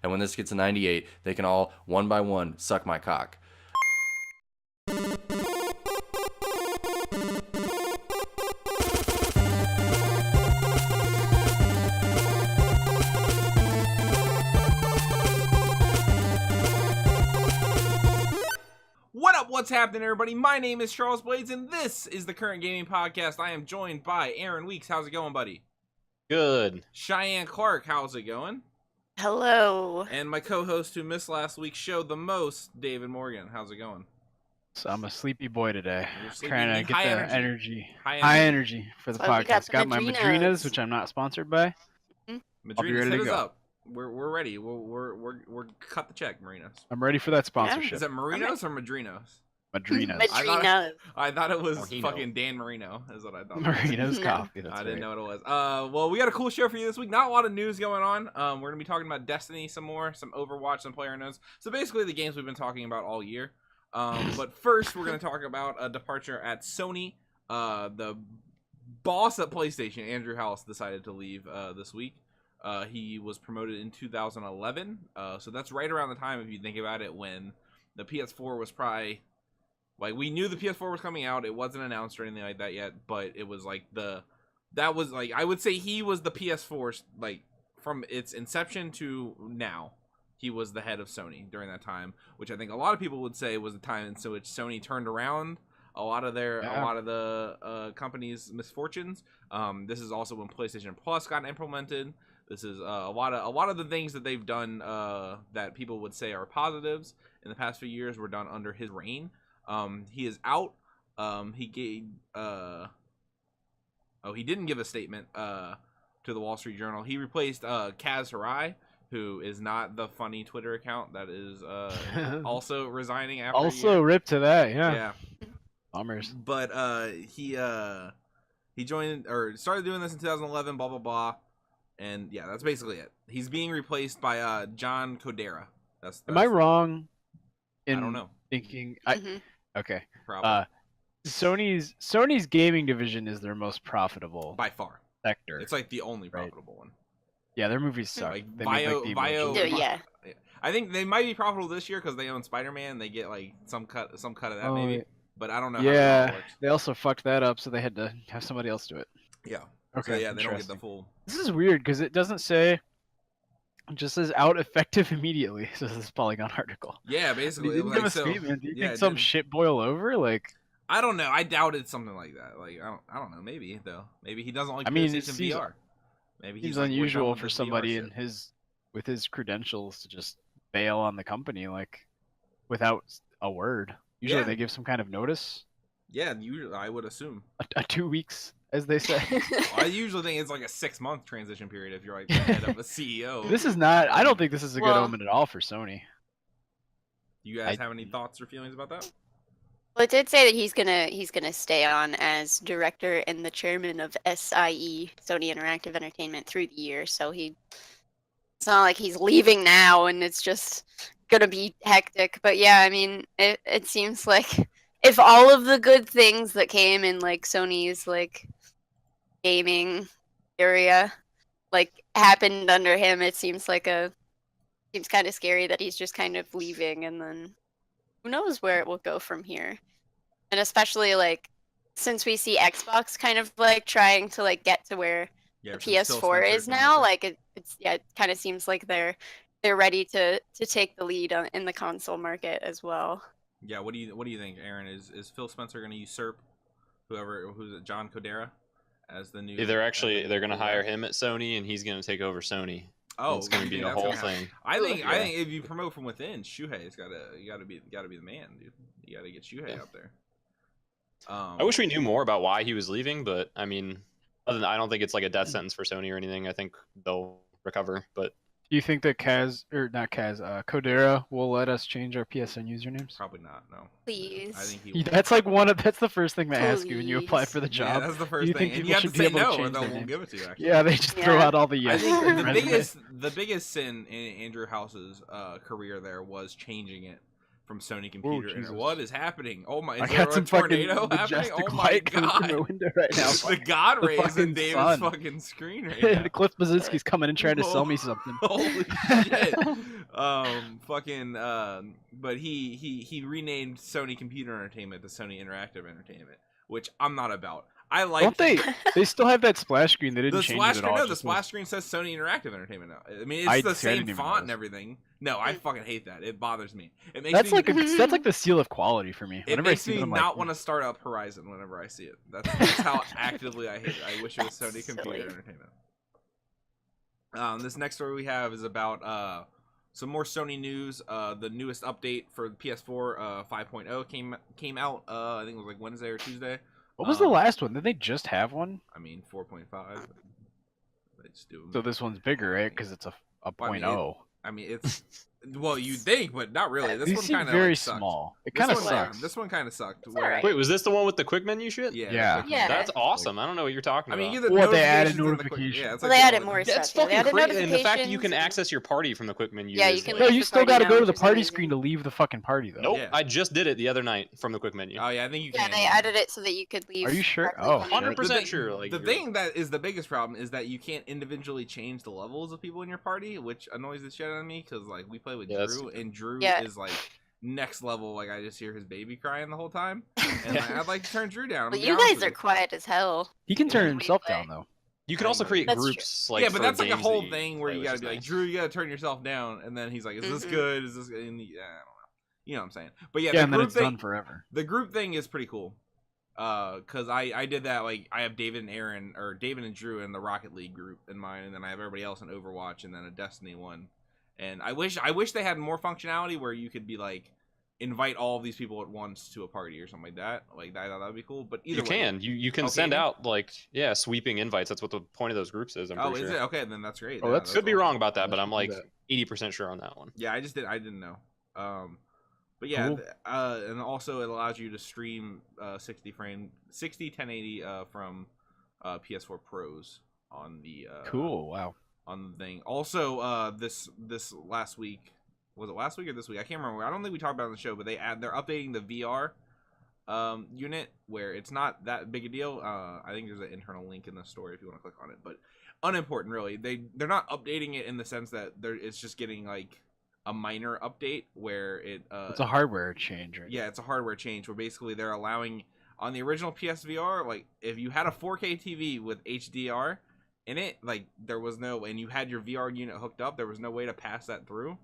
And when this gets a 98, they can all, one by one, suck my cock. What's happening, everybody? My name is Charles Blades, and this is the Current Gaming Podcast. I am joined by Aaron Weeks. How's it going, buddy? Good. Cheyenne Clark. How's it going? Hello. And my co-host who missed last week's show the most, David Morgan. How's it going? So I'm a sleepy boy today. Sleepy, Trying to get the energy. High energy for the podcast. Got my Madrinas. Madrinas, which I'm not sponsored by. Madrinas, hit us up. We're ready. We're cut the check, Marinos. I'm ready for that sponsorship. Is it Marinos or Madrinos? Madrinas. Madrinas. I thought it was Moreno. fucking Dan Marino, is what I thought. Marinos No. coffee. That's I didn't right. know what it was. Well, we got a cool show for you this week. Not a lot of news going on. We're gonna be talking about Destiny some more, some Overwatch, some player notes. So basically, the games we've been talking about all year. But first, we're gonna talk about a departure at Sony. The boss at PlayStation, Andrew House, decided to leave this week. He was promoted in 2011. So that's right around the time, if you think about it, when the PS4 was probably. Like, we knew the PS4 was coming out. It wasn't announced or anything like that yet, but it was like I would say he was the PS4, like, from its inception to now. He was the head of Sony during that time, which I think a lot of people would say was the time in which Sony turned around a lot of the company's misfortunes. This is also when PlayStation Plus got implemented. This is a lot of the things that they've done that people would say are positives in the past few years were done under his reign. He is out. He gave. He didn't give a statement to the Wall Street Journal. He replaced Kaz Hirai, who is not the funny Twitter account that is also resigning after. Also ripped to that, yeah. Yeah. Bummers. But he joined or started doing this in 2011. Blah blah blah, and yeah, that's basically it. He's being replaced by John Codera. That's Am I wrong in I don't know. thinking? Okay. Probably Sony's gaming division is their most profitable by far. sector. It's like the only profitable one. Yeah, their movies suck. Like They make, like, the Bio, emoji. Yeah. I think they might be profitable this year because they own Spider-Man. They get like some cut of that Oh, maybe, yeah. but I don't know. How Yeah, that works. they also fucked that up, so they had to have somebody else do it. Yeah. Okay. So yeah, they don't get the interesting. full. This is weird because it doesn't say. It just says out effective immediately. So this Polygon article. Yeah, They basically. didn't give a so, statement. Do you yeah, think it some didn't. shit boil over? Like, I don't know. I doubted something like that. Like I don't know. Maybe though. Maybe he doesn't like I mean, it PlayStation seems- VR. Maybe seems he's like, we're done unusual with for this VR somebody shit. in with his credentials to just bail on the company like without a word. Usually Yeah. they give some kind of notice. Yeah, I would assume. A 2 weeks, as they say. I usually think it's like a 6-month transition period if you're like the head of a CEO. This is not. I don't think this is a good Well- omen at all for Sony. You guys have any thoughts or feelings about that? Well, it did say that he's gonna stay on as director and the chairman of SIE, Sony Interactive Entertainment, through the year. So it's not like he's leaving now and it's just gonna be hectic. But yeah, I mean, it seems like if all of the good things that came in like Sony's like gaming area like happened under him, it seems kind of scary that he's just kind of leaving, and then who knows where it will go from here. And especially like since we see Xbox kind of like trying to like get to where Yeah, the since Phil PS4 Spencer is came out now, there. like it kind of seems like they're ready to take the lead in the console market as well. Yeah, what do you think, Aaron? Is Phil Spencer going to usurp who's it, John Codera as the new? They're going to hire him at Sony, and he's going to take over Sony. Oh, It's going to you be think the that's whole gonna happen? thing. I think Yeah. if you promote from within, Shuhei's got to be the man, dude. You got to get Shuhei out there. I wish we knew more about why he was leaving, but I mean, I don't think it's like a death sentence for Sony or anything. I think they'll recover, but Do you think that Codera will let us change our PSN usernames? Probably not. No. Please. I think he. That's like that's the first thing they ask you when you apply Please. for the Yeah, job. that's the Do first you thing, think and people you have to should be say able to no, or change they their won't name? give it to you. Actually. Yeah, they just throw Yeah. out all the I yes. think in the resume. biggest sin in Andrew House's career there was changing it from Sony Computer. And Jesus. what is happening? Oh my! I Is there got a some tornado fucking happening? majestic Oh my light coming from the god! window right now. the god The rays in fucking David's sun. fucking screen right now. Cliff Blazinski's coming and trying to sell me something. Holy shit! But he renamed Sony Computer Entertainment to Sony Interactive Entertainment, which I'm not about. I like. Don't they? They still have that splash screen. They didn't The change splash it at screen, all. no, It the just splash was- screen says Sony Interactive Entertainment now. I mean, I it's the see, I same didn't even font and notice. everything. No, I fucking hate that. It bothers me. It makes That's me, that's like the seal of quality for me. it Whenever I makes see me it, I'm not like, want to start up Horizon whenever I see it. That's how actively I hate it. I wish it was Sony That's Computer silly. Entertainment. This next story we have is about some more Sony news. The newest update for the PS4 5.0 came out. I think it was like Wednesday or Tuesday. what was the last one? Did they just have one? I mean 4.5. They just do. So this one's bigger, right? Because it's a Well, I mean, 0.0. I mean, it's well, you think, but not really. This These one seem kind of very sucked. small. It This kind of one, yeah, sucks. this one kind of sucked. It's where- alright. Wait, was this the one with the quick menu shit? Yeah. Yeah. quick- That's awesome. I don't know what you're talking I mean, about. you get the Well, they added notifications and the quick- notifications. Yeah, it's Well, like they the added old more ones. That's stuff. Yeah, they fucking added crazy. And the fact that you can notifications. access your party from the quick menu. Yeah, is you can like- No, leave you the still party got to now, go to the which is party amazing. screen to leave the fucking party, though. Nope, Yeah. I just did it the other night from the quick menu. Oh yeah, I think you Yeah, can. they added it so that you could leave. Are you sure? directly Oh, from shit. your- 100% The sure. Like the you're- thing that is the biggest problem is that you can't individually change the levels of people in your party, which annoys the shit out of me because like we play with Yeah, that's Drew, stupid. and Drew Yeah. is like next level. Like I just hear his baby crying the whole time, and like, I'd like to turn Drew down. But to be you honest guys with are you. quiet as hell. He can turn Yeah. himself down, though. You can also create That's true. groups. Like Yeah, but for that's like a games that whole you thing where play, you which gotta is be like, nice. Drew, you gotta turn yourself down, and then he's like, is this Mhm. good? Is this good? And I don't know. You know what I'm saying? But yeah, Yeah, the and then group it's thing, done forever. the group thing is pretty cool. Cause I did that, like I have David and Aaron, or David and Drew in the Rocket League group in mine, and then I have everybody else in Overwatch, and then a Destiny one. And I wish they had more functionality where you could be like invite all of these people at once to a party or something like that. Like that would be cool. But either You way, can. You can Oh, send can you? out like sweeping invites. That's what the point of those groups is. I'm Oh, pretty is sure. it? Okay, then that's great. Oh, Yeah, that's- Could be awesome. wrong about that, but I I'm should like do that. 80% sure on that one. Yeah, I didn't know. But yeah, Cool. and also it allows you to stream 60 1080 from PS4 Pros on the Cool. Wow. on the thing. Also, this last week, was it last week or this week? I can't remember. I don't think we talked about it on the show, but they're updating the VR unit where it's not that big a deal. I think there's an internal link in the story if you want to click on it, but unimportant really. They're not updating it in the sense that it's just getting like a minor update where It's a hardware change, right? yeah, it's a hardware change where basically they're allowing on the original PSVR, like if you had a 4K TV with HDR in it, like there was no, and you had your VR unit hooked up, there was no way to pass that through.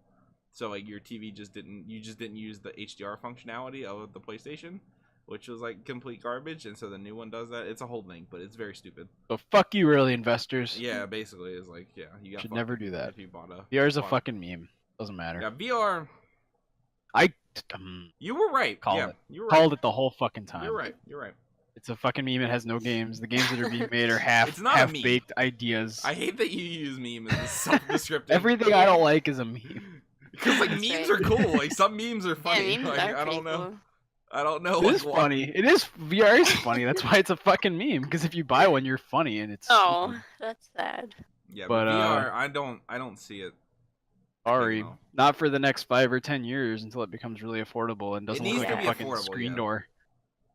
So like your TV just didn't use the HDR functionality of the PlayStation, which was like complete garbage. And so the new one does that. It's a whole thing, but it's very stupid. So fuck you, early investors. Yeah, basically it's like you got Should never do that. if you bought a VR's a bought- fucking meme. Doesn't matter. Yeah, VR. I You were right. Called yeah, it. you were called right. it the whole fucking time. You're right. You're right. It's a fucking meme. It has no games. The games that are being made are It's not a meme. half-baked ideas. I hate that you use meme as a self-descriptive. Everything I don't like is a meme. Because like That's memes right. are cool. Like some memes are funny. Yeah, memes like, are I pretty don't know. cool. I don't know. It like, is why- funny. It is VR is funny. That's why it's a fucking meme. Because if you buy one, you're funny, and it's Oh, stupid. that's sad. Yeah, But, but VR, I don't see it. Sorry, know. not for the next 5 or 10 years until it becomes really affordable and doesn't needs look to like a be fucking affordable, screen yeah. door.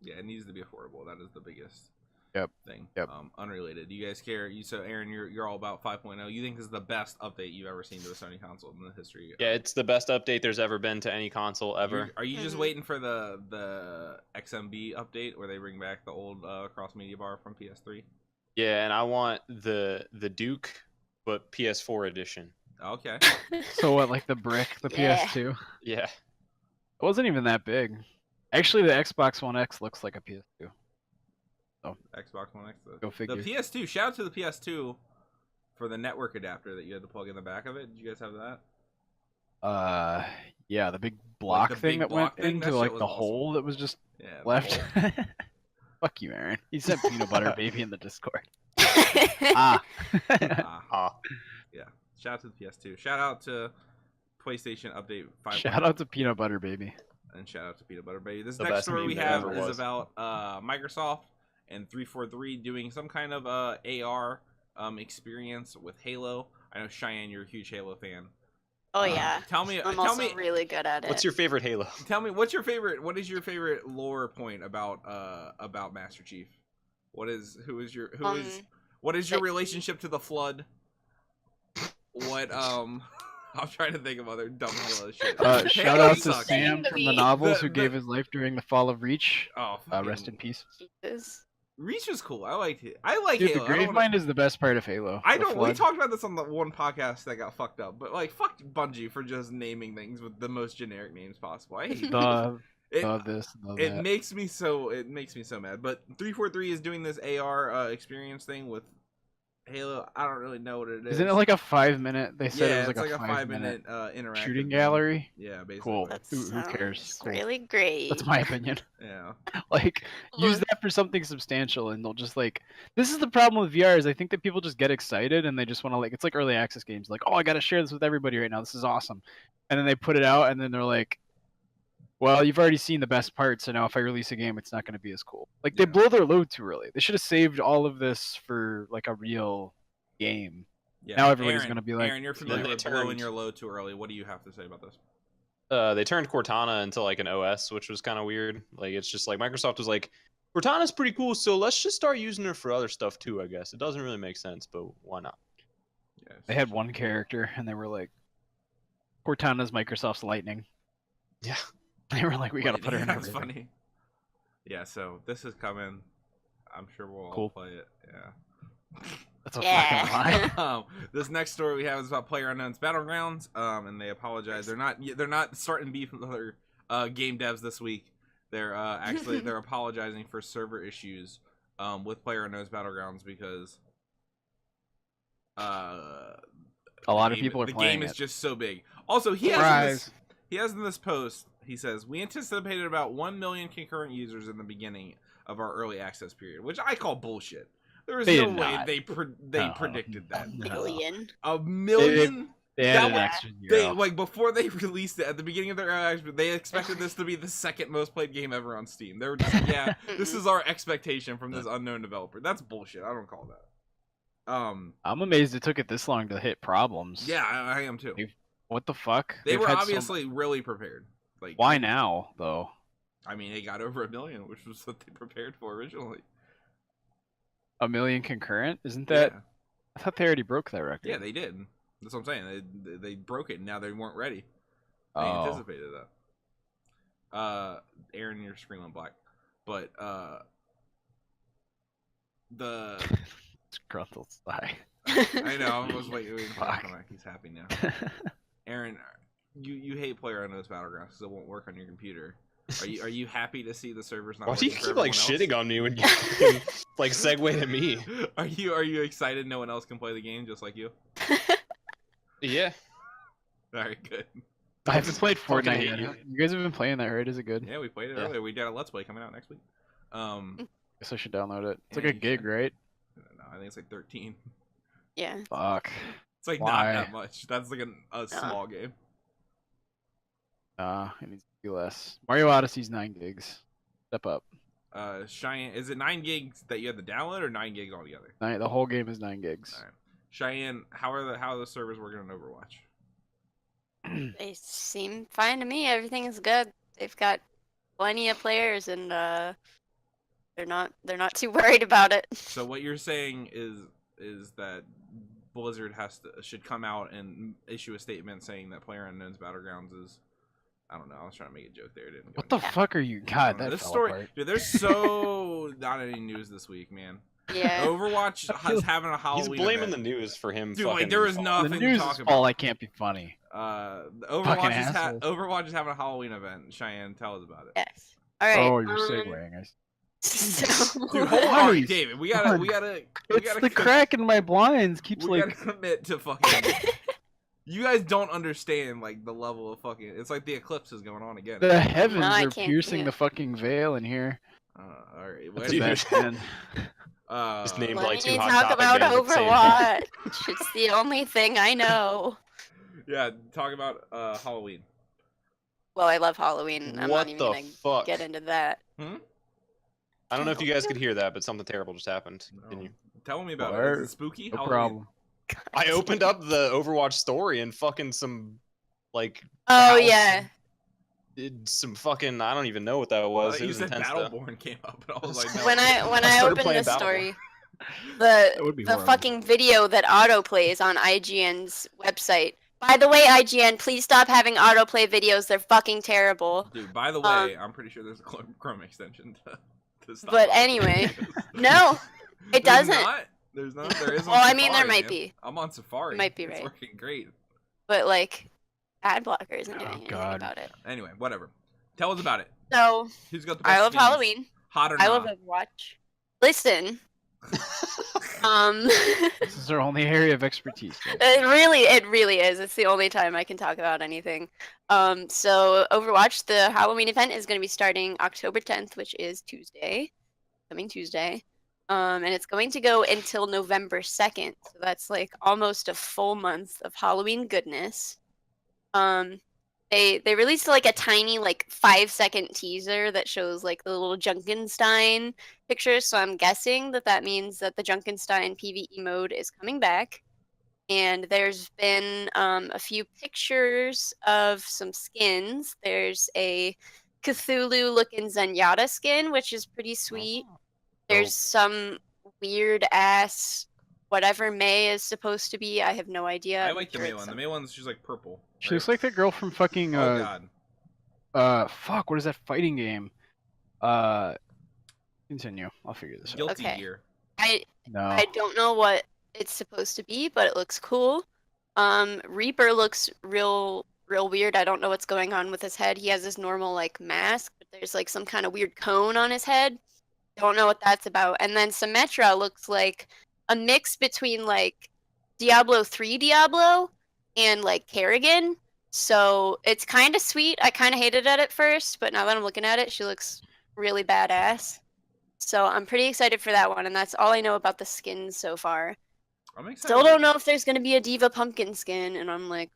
Yeah, it needs to be affordable. That is the biggest Yep. thing. Yep. Unrelated. Do you guys care? So Aaron, you're all about 5.0. You think this is the best update you've ever seen to a Sony console in the history? Yeah, it's the best update there's ever been to any console ever. Are you just Mhm. waiting for the XMB update where they bring back the old cross media bar from PS3? Yeah, and I want the Duke, but PS4 edition. Okay. So what, like the brick, the Yeah. PS2? Yeah. It wasn't even that big. Actually, the Xbox One X looks like a PS2. Xbox One X. Go figure. The PS2. Shout out to the PS2 for the network adapter that you had to plug in the back of it. Did you guys have that? Yeah, the big block the thing big that block went thing? That into shit like was the awesome. hole that was just Yeah. the left. whole- Fuck you, Aaron. He said peanut butter baby in the Discord. Ah, Ah. yeah. Shout out to the PS2. Shout out to PlayStation Update 5. Shout out to peanut butter baby. And shout out to Peanut Butter Baby. This The next best story meme we that have ever is was. about Microsoft and 343 doing some kind of AR experience with Halo. I know Cheyenne, you're a huge Halo fan. Oh yeah. Tell me. I'm Tell also me. really good at it. What's your favorite Halo? Tell me. What's your favorite? What is your favorite lore point about Master Chief? What is? Who is your? Who is? What is your relationship to the Flood? What I'm trying to think of other dumb Halo shit. Shout Halo out to sucks. Sam from the novels who gave his life during the fall of Reach. Oh, Rest in peace. Jesus. Reach was cool. I liked it. I like Dude, Halo. the Gravemind is the best part of Halo. I the don't. We Flood. talked about this on the one podcast that got fucked up, but like, fuck Bungie for just naming things with the most generic names possible. I hate the it. this, the It that. makes me so. It makes me so mad. But 343 is doing this AR experience thing with Halo. I don't really know what it is. Isn't it like a 5-minute? They said yeah, it was like it's a 5-minute interactive shooting thing. gallery. Yeah, basically. Cool. That Who cares? sounds Cool. really great. That's my opinion. Yeah. Like, use that for something substantial, and they'll just like. This is the problem with VR is I think that people just get excited and they just want to like. It's like early access games. Like, oh, I gotta share this with everybody right now. This is awesome, and then they put it out, and then they're like, well, you've already seen the best part, so now if I release a game, it's not going to be as cool. Like, they Yeah. blow their load too early. They should have saved all of this for like a real game. Yeah. Now everybody's Aaron, gonna be like, Aaron, you're familiar they with blowing turned- your load too early. What do you have to say about this? They turned Cortana into like an OS, which was kind of weird. Like it's just like Microsoft was like, Cortana's pretty cool, so let's just start using her for other stuff too. I guess it doesn't really make sense, but why not? Yes. they had one character, and they were like, Cortana's Microsoft's Lightning. Yeah. They were like, we gotta Wait, put her in That's everything. funny. Yeah. So this is coming. I'm sure we'll all Cool. play it. Yeah. That's a Yeah. fucking lie. This next story we have is about PlayerUnknown's Battlegrounds. And they apologize. They're not starting beef with other game devs this week. They're actually they're apologizing for server issues with PlayerUnknown's Battlegrounds because A lot of people are the playing game is it. just so big. Also, he has in this post. He says we anticipated about 1 million concurrent users in the beginning of our early access period, which I call bullshit. There was They no did way not. they No. predicted that. Million. A million. They added That an was- extra They zero. like before they released it at the beginning of their access, they expected this to be the second most played game ever on Steam. They were just like, yeah, this is our expectation from this unknown developer. That's bullshit. I don't call that. I'm amazed it took it this long to hit problems. Yeah, I am too. What the fuck? They They've were had so obviously really prepared. Like, Why now, though? I mean, they got over 1 million, which was what they prepared for originally. 1 million concurrent? Isn't that? Yeah, I thought they already broke that record. yeah, they did. That's what I'm saying. They broke it, and now they weren't ready. They Oh. anticipated that. Aaron, you're screaming black, but the Gruntled sigh. I know I was waiting for him to Fuck. come back. He's happy now. Aaron, you hate PlayerUnknown's Battlegrounds because it won't work on your computer. Are you happy to see the servers not? Why do you working for keep like everyone shitting else? on me when you like segue to me? Are you excited? No one else can play the game just like you. Yeah. All right, good. I haven't played Fucking Fortnite hate yet. you. You guys have been playing that, right? Is it good? Yeah, we played it Yeah. earlier. We got a Let's Play coming out next week. Guess I should download it. It's Yeah, like a you gig, should. right? No, I think it's like 13. Yeah. Fuck. It's like Why? not that much. That's like a small game. It needs to be less. Mario Odyssey's 9 gigs. Step up. Cheyenne, is it 9 gigs that you had to download or 9 gigs altogether? The whole game is 9 gigs. All right. Cheyenne, how are the servers working on Overwatch? They seem fine to me. Everything is good. They've got plenty of players, and they're not too worried about it. So what you're saying is that Blizzard should come out and issue a statement saying that PlayerUnknown's Battlegrounds is, I don't know. I was trying to make a joke there. It didn't go What the anywhere. fuck are you? God, This that fell story, apart. dude. There's so not any news this week, man. Yeah. Overwatch is having a He's Halloween. blaming event. the news for him. Dude, fucking like there was falling. nothing The to news talk is about. all I can't be funny. Overwatch assholes. Overwatch is having a Halloween event. Cheyenne, tell us about it. Yes. All right. Oh, you're segueing. So, Dude, hold on, Nice. David. We gotta It's the crack in my blinds keeps We like. gotta commit to fucking. You guys don't understand like the level of fucking. It's like the eclipse is going on again. The heavens I are can't piercing do the it. fucking veil in here. All right. That's Dude. a bad man. Just named let like me 2 hot talk topic about bands at the same Overwatch. It's the only thing I know. Yeah, talk about Halloween. Well, I love Halloween. I'm What not even the gonna fuck? get into that. I don't know if you guys could hear that, but something terrible just happened. Can No. you? Tell me about it. Word. Is it spooky? No Halloween? problem. I opened up the Overwatch story and fucking some like Oh house yeah. did some fucking, I don't even know what that was. It You was said intense though. Battleborn came up, and I was like, no. When I started opened playing the Battleborn. story, That would be the horrible. fucking video that autoplays on IGN's website. By the way, IGN, please stop having autoplay videos. They're fucking terrible. Dude, by the way, I'm pretty sure there's a Chrome extension to stop. But autoplay anyway, videos. no, it There's doesn't. not? There's not. There is on Well, I mean, there Safari, might man. be. I'm on Safari. You might be It's right. working great. But like, ad blocker isn't doing Oh, anything God. about it. Anyway, whatever. Tell us about it. So Who's got the best I love skins? Halloween. Hot or I not? love Overwatch. Listen, This is our only area of expertise. Guys. it really is. It's the only time I can talk about anything. So Overwatch, the Halloween event is going to be starting October 10th, which is Tuesday, coming Tuesday. And it's going to go until November 2nd. So that's like almost a full month of Halloween goodness. They released like a tiny like 5-second teaser that shows like the little Junkenstein pictures. So I'm guessing that means that the Junkenstein PvE mode is coming back. And there's been a few pictures of some skins. There's a Cthulhu-looking Zenyatta skin, which is pretty sweet. There's some weird ass whatever May is supposed to be. I have no idea. I I'm like the sure May it's one. The some- May one's just like purple. She looks like that girl from fucking Oh god. fuck, what is that fighting game? Continue. I'll figure this out. Guilty Okay. Gear. No. I don't know what it's supposed to be, but it looks cool. Reaper looks real weird. I don't know what's going on with his head. He has this normal like mask, but there's like some kind of weird cone on his head. Don't know what that's about. And then Symmetra looks like a mix between like Diablo 3 Diablo and like Kerrigan. So it's kind of sweet. I kind of hated it at first, but now that I'm looking at it, she looks really badass. So I'm pretty excited for that one, and that's all I know about the skins so far. I'm excited. Still don't know if there's gonna be a Diva Pumpkin skin, and I'm like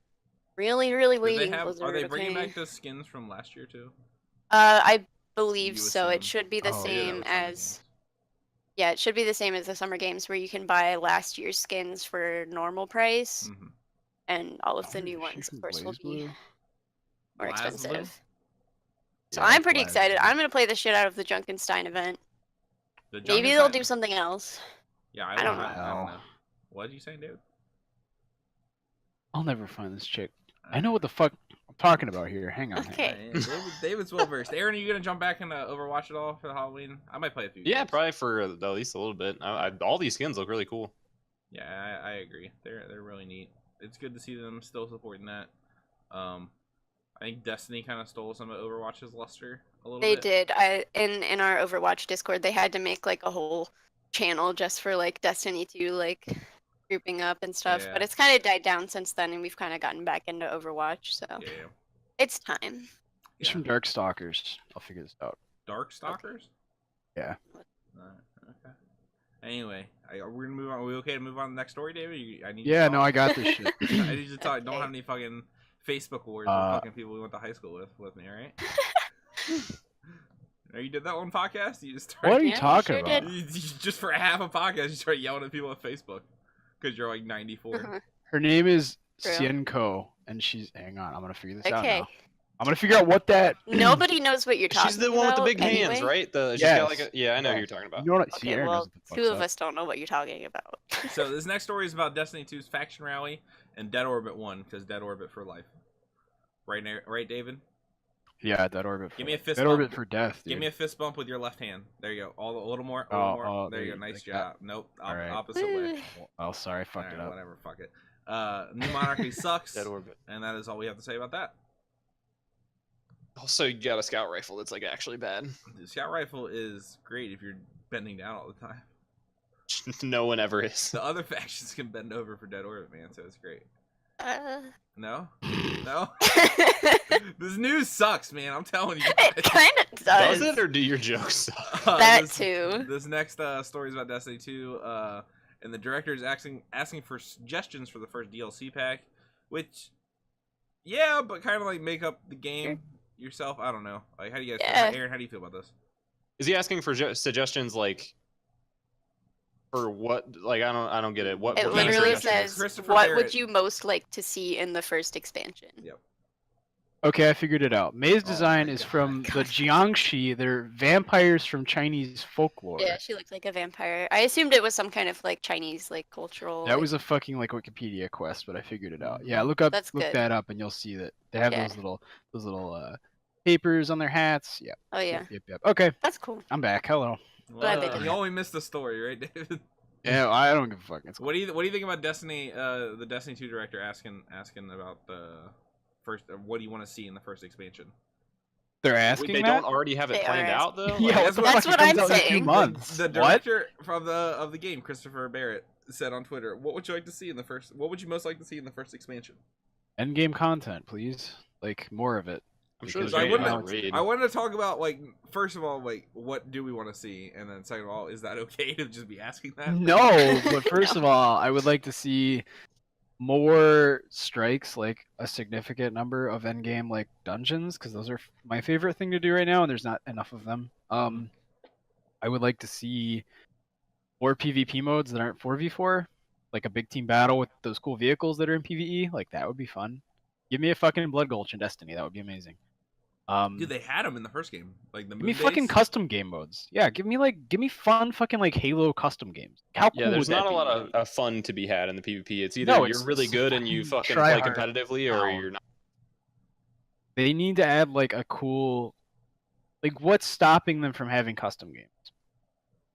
really Do they waiting. have, Blizzard, are they bringing okay? back the skins from last year too? I believe You so. assume. It should be the Oh, yeah, same that was Summer as yeah, it should be the same as the Summer Games, where you can buy last year's skins for normal price, Games. Mhm. and all of the Oh, new is she ones, from of course, will be BlazBlue? more BlazBlue? expensive. So Yeah, I'm pretty excited. BlazBlue. I'm gonna play the shit out of the Junkenstein event. The Maybe they'll Junkenstein- do something else. Yeah, I don't I don't know. know. What did you say, dude? I'll never find this chick. I know what the fuck I'm talking about here. Hang on. Okay. David's well versed. Aaron, are you gonna jump back into Overwatch at all for the Halloween? I might play a few. Yeah, games. probably for at least a little bit. All these skins look really cool. Yeah, I agree. They're really neat. It's good to see them still supporting that. I think Destiny kind of stole some of Overwatch's luster a little They bit. did. In our Overwatch Discord, they had to make like a whole channel just for like Destiny 2 like grouping up and stuff. Yeah. But it's kind of died down since then, and we've kind of gotten back into Overwatch. So Yeah. it's time. He's from Darkstalkers. I'll figure this out. Darkstalkers? Yeah. Okay. Anyway, we're gonna move on. Are we okay to move on to the next story, David? I need. Yeah, to no, I got this shit. I need to talk. Don't Okay. have any fucking Facebook wars with fucking people we went to high school with me, all right? You did that one podcast? You just What are started, you Yeah, talking sure about? did. just for half a podcast, you start yelling at people on Facebook because you're like 94. Her name is True. Sienko, and she's. Hang on, I'm gonna figure this out Okay. now. I'm gonna figure out what that. Nobody knows what you're talking She's about. the one with the big anyway. hands, right? She's Yes. got like a, yeah, I know who you're talking about. You know what? See, Okay, Aaron well, knows what the fuck's two of up. us don't know what you're talking about. So this next story is about Destiny 2's Faction Rally and Dead Orbit 1, because Dead Orbit for life. Right, David? Yeah, that orbit. Give me a fist That bump. orbit for death. Dude. Give me a fist bump with your left hand. There you go. A little more. A Oh, little more. oh, there you go. there you Nice go. job. Nope. All right. Opposite way. Oh, sorry, I fucked Alright, it up. Whatever. Fuck it. New Monarchy sucks. Dead orbit. And that is all we have to say about that. Also, you got a scout rifle that's like actually bad. The scout rifle is great if you're bending down all the time. No one ever is. The other factions can bend over for Dead Orbit, man, so it's great. Uh, No? No? This news sucks, man. I'm telling you. it kind of does. Does it or do your jokes suck? That this, too. This next story is about Destiny 2, and the director is asking for suggestions for the first DLC pack, which, yeah, but kind of like make up the game yourself. I don't know. Like, how do you guys? Yeah. Aaron, how do you feel about this? Is he asking for suggestions like for what? Like I don't get it. What? It what kind of literally suggestions? says, Christopher "What Barrett- would you most like to see in the first expansion?" Yep. Okay, I figured it out. May's Oh design my is God. from the Jiangxi. They're vampires from Chinese folklore. Yeah, she looked like a vampire. I assumed it was some kind of like Chinese like cultural. That like- was a fucking like Wikipedia quest, but I figured it out. Mhm. Yeah, look That's look good. that up, and you'll see that they have Yeah. those little papers on their hats. Yep. Oh yeah, Yep. Okay, that's cool. I'm back. Hello. Glad they Well, did you that. only missed the story, right, David? Yeah, I don't give a fuck. It's cool. What do you think about Destiny? The Destiny 2 director asking about the first. What do you want to see in the first expansion? They're Wait, asking they that. don't already have it They are planned out asking. though. Yeah, Like, what the that's fuck? what It I'm comes out in 2 saying. months. The What? director of the game, Christopher Barrett, said on Twitter, "What would you like to see in the first? What would you most like to see in the first expansion?" Endgame content, please. Like more of it. I'm sure Because there's I gonna be wouldn't- a raid. I wanted to talk about like first of all, like what do we want to see, and then second of all, is that okay to just be asking that? No, but first of all, I would like to see more strikes, like a significant number of endgame like dungeons, because those are my favorite thing to do right now, and there's not enough of them. I would like to see more PvP modes that aren't 4v4, like a big team battle with those cool vehicles that are in PvE. Like that would be fun. Give me a fucking Blood Gulch in Destiny. That would be amazing. Dude, they had them in the first game, like the Give me moon fucking base. custom game modes. Yeah, give me fun fucking like Halo custom games. How cool Yeah, there's would that not a be? lot of fun to be had in the PvP. It's either No, you're it's- really it's good and you fucking fucking try play hard. competitively, or No. you're not. They need to add like a cool, like what's stopping them from having custom games?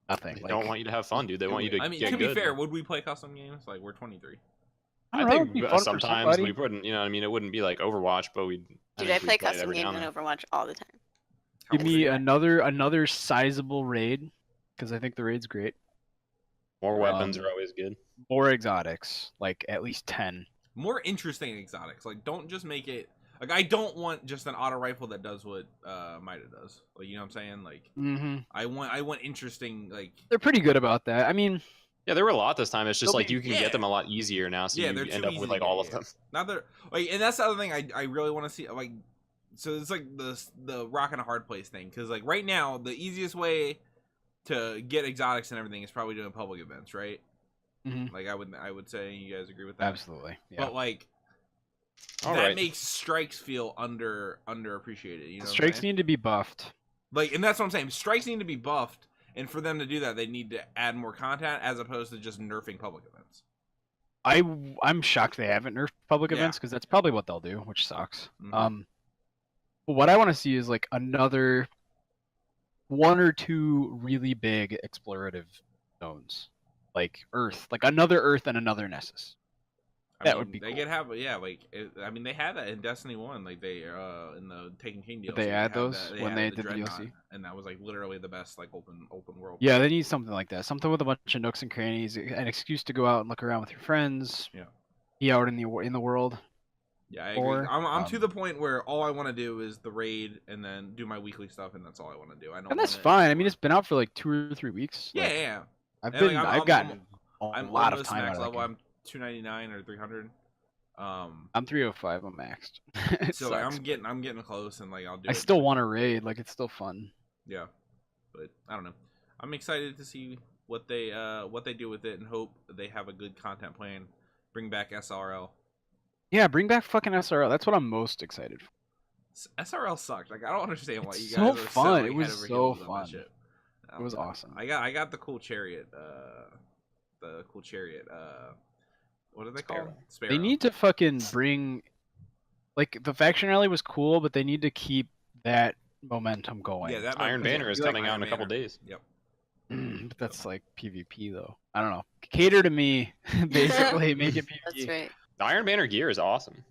Nothing. They Like, don't want you to have fun, dude. They want you to I mean, get to be good. fair, would we play custom games? Like we're 23. I I don't know, think it'd be fun for sometimes somebody. we wouldn't. You know, what I mean, it wouldn't be like Overwatch, but we'd. Dude, I think play we'd play it custom every games now on and then. Overwatch all the time. Give me How- another sizable raid, because I think the raid's great. More weapons Um, are always good. More exotics, like at least 10. more interesting exotics. Like, don't just make it. Like, I don't want just an auto rifle that does what Mida does. Like, you know what I'm saying? Like, Mm-hmm. I want interesting. Like, They're pretty good about that. I mean, Yeah, there were a lot this time. It's just They'll like be- you can yeah. get them a lot easier now, so Yeah, you they're end too up easy with to like get, all of yeah. them. not that. Like, and that's the other thing I really want to see. Like, so it's like the rock and a hard place thing. Because like right now, the easiest way to get exotics and everything is probably doing public events, right? Mhm. Like I would say you guys agree with that. absolutely. Yeah. But like All that right. makes strikes feel underappreciated. You know, what I'm Strikes saying? need to be buffed. Like, and that's what I'm saying. Strikes need to be buffed, and for them to do that, they need to add more content as opposed to just nerfing public events. I'm shocked they haven't nerfed public Yeah. events, because that's probably what they'll do, which sucks. Mhm. But what I want to see is like another one or two really big explorative zones, like Earth, like another Earth and another Nessus. That would be They cool. could have, yeah. Like, I mean, they had that in Destiny 1. Like, they in the Taken King DLC. Did they add had those that- when had they the did the Dreadnought, DLC? and that was like literally the best like open world. Yeah, they need something like that. Something with a bunch of nooks and crannies, an excuse to go out and look around with your friends. Yeah. Be out in the world. Yeah, I agree. Or, I'm to um, the point where all I want to do is the raid and then do my weekly stuff, and that's all I want to do. I don't. And that's wanna- fine. I mean, it's been out for like 2 or 3 weeks. Yeah, Like, yeah. I've And, been, like, I've gotten a I'm lot of almost time max out of that level. game. I'm 299 or 300. I'm 305. I'm maxed. It So like, sucks. I'm getting close, and like I'll do. I it. still want to raid. Like it's still fun. Yeah, but I don't know. I'm excited to see what they do with it, and hope they have a good content plan. Bring back SRL. Yeah, bring back fucking SRL. That's what I'm most excited for. SRL sucked. Like, I don't understand why It's you so guys are fun. so It like, was head over so heels on that fun. shit. It was awesome. I got the cool chariot. The cool chariot. What are they called? Sparrow. They need to fucking bring, like, the faction rally was cool, but they need to keep that momentum going. Yeah, that Iron Banner is like coming out in Iron a couple Banner. days. Yep. But that's like PvP though. I don't know. Cater to me, basically. Make it PvP. That's right. The Iron Banner gear is awesome.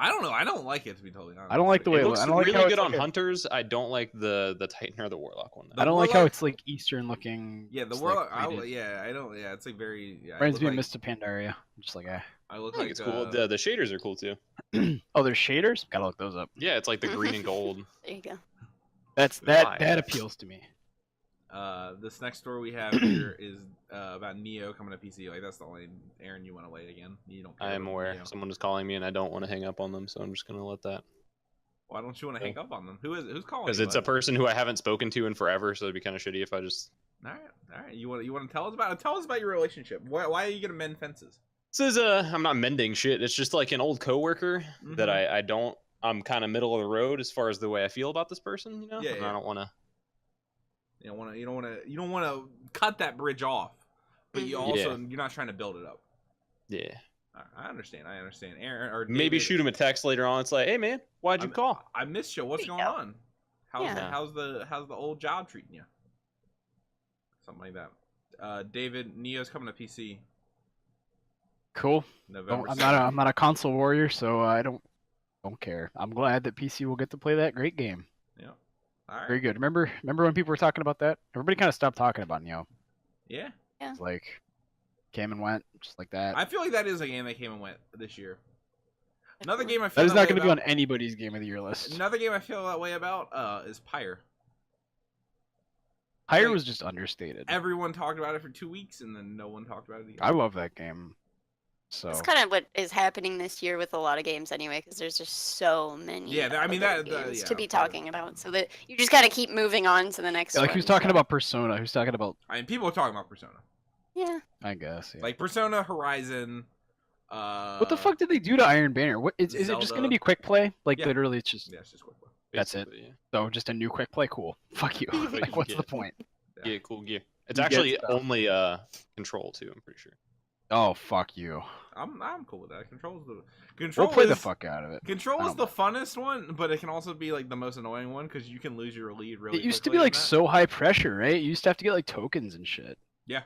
I don't know. I don't like it, to be totally honest. I don't like the way It it looks I don't like how really it's good on like a- Hunters. I don't like the Titan or the Warlock one. I don't like how Warlock- it's like Eastern looking. Yeah, the it's, world. like, rated. I don't. Yeah, it's like very. Yeah, I Reminds look me of like, Mr. Pandaria. I'm just like, I look I think like it's cool. The shaders are cool too. oh, there's shaders. Gotta look those up. Yeah, it's like the green and gold. There you go. That Why? appeals to me. This next story we have here is about Neo coming to PC. Like, that's the only Aaron you want to wait again. You don't. Care I am about aware. Neo. Someone is calling me, and I don't want to hang up on them, so I'm just gonna let that. Why don't you want to hang up on them? Who's calling? Because you, it's a bud? person who I haven't spoken to in forever, so it'd be kind of shitty if I just. All right. You want to tell us about your relationship? Why are you gonna mend fences? This is I'm not mending shit. It's just like an old coworker that Mhm. I don't I'm kind of middle of the road as far as the way I feel about this person. You know, Yeah, and yeah. I don't want to. You don't want to cut that bridge off, but you also you're not trying to build it up. Yeah. I understand. Aaron or Maybe David, shoot him a text later on. It's like, hey man, why'd you call? I missed you. What's There you going go. on? How's the old job treating you? Something like that. David, Neo's coming to PC Cool. November. I'm not a console warrior, so I don't care. I'm glad that PC will get to play that great game. Yeah. All right. Very good. Remember when people were talking about that? Everybody kind of stopped talking about Neo. Yeah. It's like came and went just like that. I feel like that is a game that came and went this year. Another game I feel That is not going to be on anybody's game of the year list. Another game I feel that way about is Pyre. Pyre was just understated. Everyone talked about it for 2 weeks, and then no one talked about it again. I love that game. So It's kind of what is happening this year with a lot of games anyway, because there's just so many. Yeah, I mean, other that- games yeah, to be part of talking about, so that you just gotta keep moving on to the next. like one, who's talking so- about Persona? Who's talking about? I mean, people are talking about Persona. Yeah. I guess. Yeah. Like Persona Horizon. What the fuck did they do to Iron Banner? What is it just Zelda. going to be quick play? Like Yeah. literally, it's just Yeah, it's just quick one. That's it. Basically, yeah. so just a new quick play. Cool. Fuck you. Like, what's the get- point? Yeah, cool gear. It's You get actually stuff. only control too. I'm pretty sure. Oh fuck you. I'm cool with that. Control We'll play the is- fuck out of it. Control I is don't the funnest one, but it can also be like the most annoying one because you can lose your lead really. It used to quickly be in like that. so high pressure, right? You used to have to get like tokens and shit. Yeah.